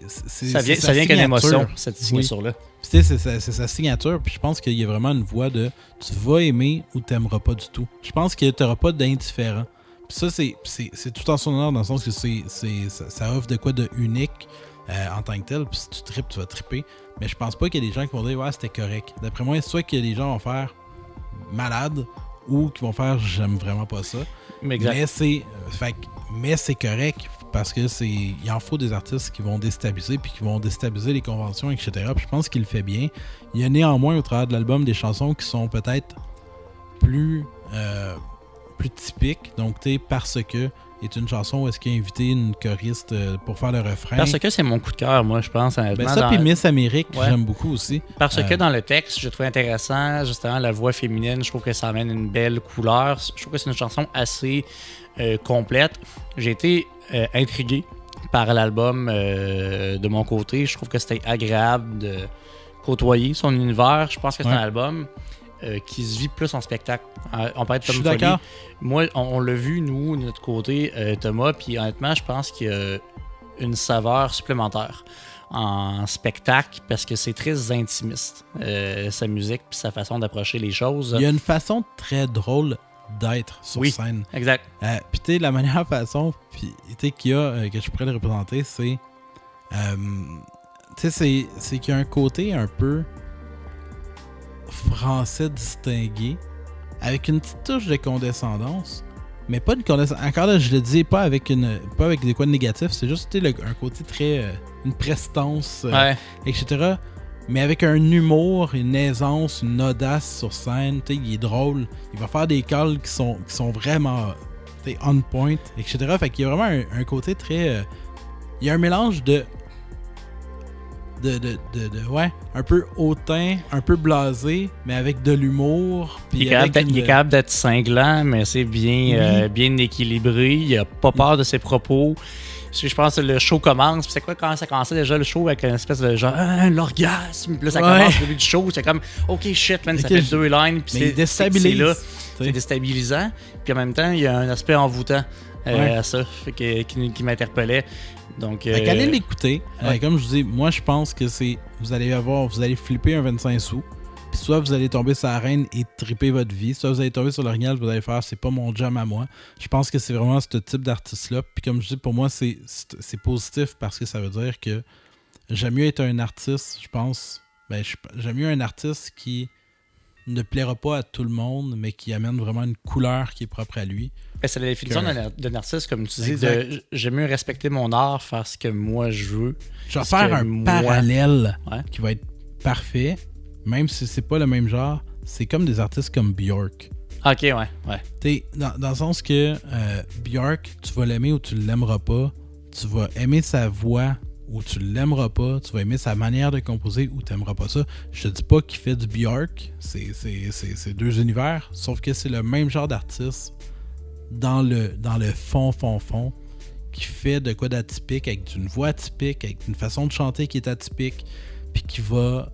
vient qu'une émotion, cette signature-là. C'est sa signature, puis je pense qu'il y a vraiment une voix de tu vas aimer ou tu n'aimeras pas du tout. Je pense que tu n'auras pas d'indifférent. Puis ça, c'est tout en son honneur dans le sens que ça offre de quoi de unique en tant que tel. Puis si tu tripes, tu vas tripper. Mais je pense pas qu'il y a des gens qui vont dire ouais, c'était correct. D'après moi, c'est soit que les gens vont faire malade ou qui vont faire j'aime vraiment pas ça. Mais c'est correct parce que il en faut des artistes qui vont déstabiliser puis qui vont déstabiliser les conventions, etc. Puis je pense qu'il le fait bien. Il y a néanmoins au travers de l'album des chansons qui sont peut-être plus typiques. Donc parce que est une chanson où est-ce qu'il a invité une choriste pour faire le refrain. Parce que c'est mon coup de cœur, moi, je pense. Puis Miss Amérique, j'aime beaucoup aussi. Parce que dans le texte, je trouve intéressant, justement, la voix féminine. Je trouve que ça amène une belle couleur. Je trouve que c'est une chanson assez complète. J'ai été intrigué par l'album de mon côté. Je trouve que c'était agréable de côtoyer son univers. Je pense que c'est un album qui se vit plus en spectacle. On peut être comme folie. D'accord. Moi, on l'a vu, nous, de notre côté, Thomas, puis honnêtement, je pense qu'il y a une saveur supplémentaire en spectacle parce que c'est très intimiste, sa musique puis sa façon d'approcher les choses. Il y a une façon très drôle d'être sur scène. Exact. Puis la manière façon qu'il y a, que je pourrais le représenter, c'est c'est qu'il y a un côté un peu français distingué avec une petite touche de condescendance, mais pas une condescendance. Encore là, je le dis pas avec des quoi de négatif, c'est juste un côté très une prestance, etc. Mais avec un humour, une aisance, une audace sur scène, il est drôle. Il va faire des calls qui sont vraiment on point, etc. Fait qu'il y a vraiment un côté très... il y a un mélange de un peu hautain, un peu blasé, mais avec de l'humour. Il est capable d'être cinglant, mais c'est bien, bien équilibré. Il a pas peur de ses propos. Parce que je pense que le show commence. C'est quoi quand ça commençait déjà le show avec une espèce de genre l'orgasme. Puis là, ça commence au début du show. C'est comme OK, shit, man, ça fait 2 lines. Puis c'est déstabilisant. C'est déstabilisant. Puis en même temps, il y a un aspect envoûtant à ça qui m'interpellait. Donc, allez l'écouter. Comme je vous dis, moi je pense que vous allez flipper un 25 sous. Puis soit vous allez tomber sur la reine et triper votre vie, soit vous allez tomber sur l'original, vous allez faire c'est pas mon jam à moi. Je pense que c'est vraiment ce type d'artiste-là. Puis comme je dis, pour moi, c'est positif parce que ça veut dire que j'aime mieux être un artiste, je pense. J'aime mieux un artiste qui ne plaira pas à tout le monde, mais qui amène vraiment une couleur qui est propre à lui. C'est la définition d'un artiste, comme tu dis, j'aime mieux respecter mon art, faire ce que moi je veux. Je vais faire un parallèle qui va être parfait, même si c'est pas le même genre. C'est comme des artistes comme Björk. Ok, ouais. Dans le sens que Björk, tu vas l'aimer ou tu l'aimeras pas. Tu vas aimer sa voix ou tu l'aimeras pas, tu vas aimer sa manière de composer ou tu n'aimeras pas ça. Je te dis pas qu'il fait du Björk, c'est 2 univers, sauf que c'est le même genre d'artiste dans le fond, qui fait de quoi d'atypique, avec une voix atypique, avec une façon de chanter qui est atypique, puis qui va...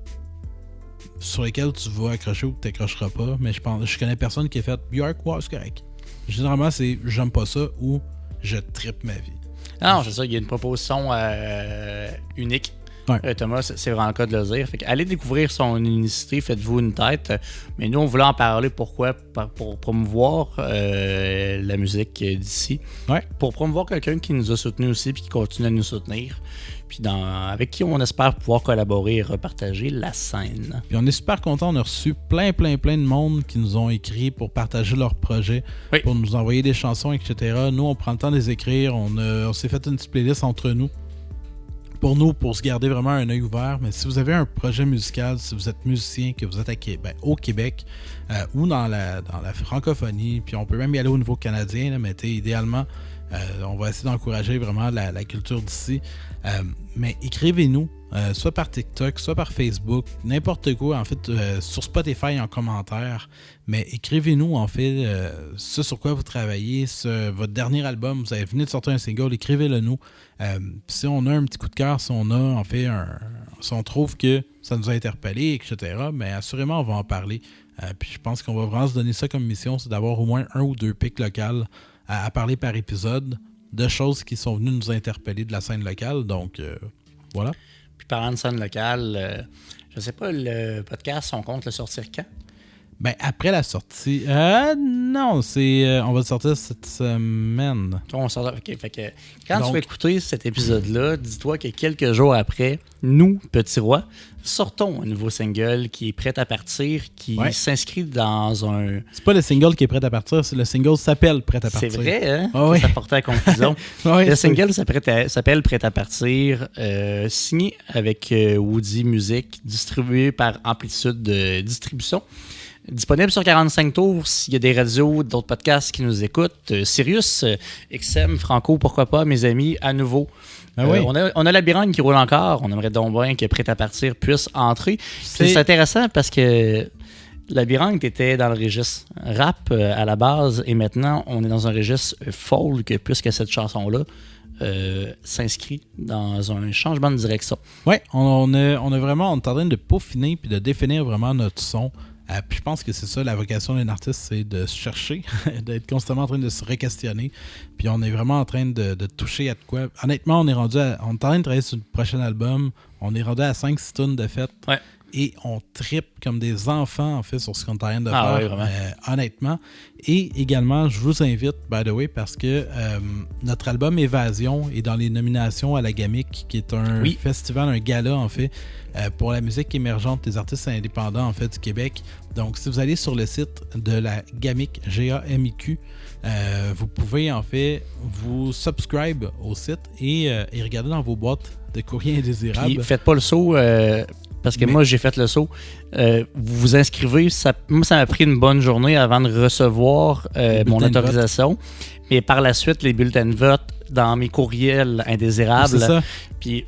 sur lesquels tu vas accrocher ou que tu n'accrocheras pas, mais je connais personne qui a fait Björk, c'est correct. Généralement, c'est j'aime pas ça ou je trippe ma vie. Non, c'est ça, il y a une proposition unique Ouais. Thomas, c'est vraiment le cas de le dire. Fait que allez découvrir son unicité, faites-vous une tête. Mais nous, on voulait en parler. Pourquoi? Pour promouvoir la musique d'ici. Ouais. Pour promouvoir quelqu'un qui nous a soutenus aussi puis qui continue à nous soutenir. Puis avec qui on espère pouvoir collaborer et repartager la scène. Puis on est super contents. On a reçu plein de monde qui nous ont écrit pour partager leurs projets, pour nous envoyer des chansons, etc. Nous, on prend le temps de les écrire. On s'est fait une petite playlist entre nous. Pour se garder vraiment un œil ouvert. Mais si vous avez un projet musical, si vous êtes musicien, que vous êtes au Québec ou dans la francophonie, puis on peut même y aller au niveau canadien, là, mais idéalement, on va essayer d'encourager vraiment la culture d'ici. Mais écrivez-nous, soit par TikTok, soit par Facebook, n'importe quoi, en fait, sur Spotify en commentaire. Mais écrivez-nous, en fait, ce sur quoi vous travaillez, votre dernier album, vous avez venu de sortir un single, écrivez-le nous. Si on a un petit coup de cœur, si on a, en fait, si on trouve que ça nous a interpellés, etc., mais assurément, on va en parler. Puis je pense qu'on va vraiment se donner ça comme mission, c'est d'avoir au moins 1 ou 2 pics locales à parler par épisode de choses qui sont venues nous interpeller de la scène locale. Donc, voilà. Puis parlant de scène locale, je sais pas, le podcast, on compte le sortir quand? Ben, après la sortie... non, on va le sortir cette semaine. OK, fait que quand tu vas écouter cet épisode-là, dis-toi que quelques jours après, nous, Petit Roi, sortons un nouveau single qui est prêt à partir, qui s'inscrit dans un... C'est pas le single qui est prêt à partir, c'est le single s'appelle Prêt à partir. C'est vrai, hein? Oh, oui. Ça portait à conclusion. Le single s'appelle Prêt à partir, signé avec Woody Music, distribué par Amplitude Distribution. Disponible sur 45 tours s'il y a des radios, d'autres podcasts qui nous écoutent. Sirius, XM, Franco, pourquoi pas, mes amis, à nouveau. On a Labyrinthe qui roule encore. On aimerait donc bien que Prêt à partir puisse entrer. C'est intéressant parce que Labyrinthe était dans le registre rap à la base et maintenant on est dans un registre folk puisque cette chanson-là s'inscrit dans un changement de direction. Oui, on est en train de peaufiner puis de définir vraiment notre son. Puis je pense que c'est ça, la vocation d'un artiste, c'est de se chercher, d'être constamment en train de se re-questionner. Puis on est vraiment en train de toucher à de quoi. Honnêtement, on est en train de travailler sur le prochain album. On est rendu à 5-6 tunes de fait. Ouais. Et on trippe comme des enfants, en fait, sur ce qu'on est en train de faire, oui, vraiment. honnêtement. Et également, je vous invite, by the way, parce que notre album Évasion est dans les nominations à la GAMIC, qui est un festival, un gala, en fait, pour la musique émergente des artistes indépendants, en fait, du Québec. Donc, si vous allez sur le site de la GAMIC, G-A-M-I-Q, vous pouvez, en fait, vous subscribe au site et regarder dans vos boîtes de courrier indésirables. Puis, faites pas le saut... Parce que moi, j'ai fait le saut. Vous vous inscrivez. Moi, ça m'a pris une bonne journée avant de recevoir mon autorisation. Mais par la suite, les bulletins de vote dans mes courriels indésirables. C'est ça. Puis,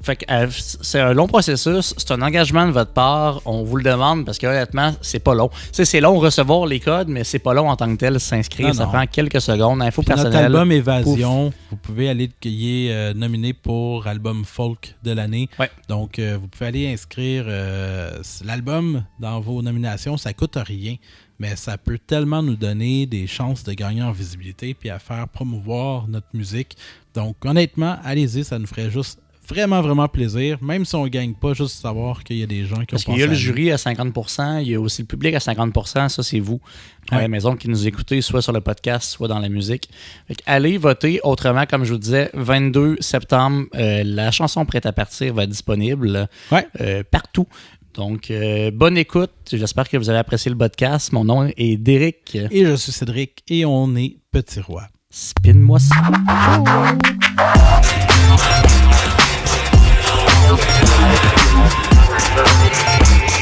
c'est un long processus. C'est un engagement de votre part. On vous le demande parce que honnêtement, c'est pas long. C'est long de recevoir les codes, mais c'est pas long en tant que tel s'inscrire. Ça prend quelques secondes. Info personnelle. Notre album Évasion, vous pouvez aller y est nominé pour album folk de l'année. Ouais. Donc, vous pouvez aller inscrire l'album dans vos nominations. Ça coûte rien. Mais ça peut tellement nous donner des chances de gagner en visibilité puis à faire promouvoir notre musique. Donc, honnêtement, allez-y, ça nous ferait juste vraiment plaisir. Même si on ne gagne pas, juste savoir qu'il y a des gens qui ont pensé. Parce qu'il y a le jury à 50%, il y a aussi le public à 50%. Ça, c'est vous, à la maison, qui nous écoutez, soit sur le podcast, soit dans la musique. Fait allez voter. Autrement, comme je vous disais, 22 septembre, la chanson Prête à partir va être disponible partout. Donc, bonne écoute. J'espère que vous avez apprécié le podcast. Mon nom est Derek. Et je suis Cédric. Et on est Petit Roi. Spin-moi ça. Ciao.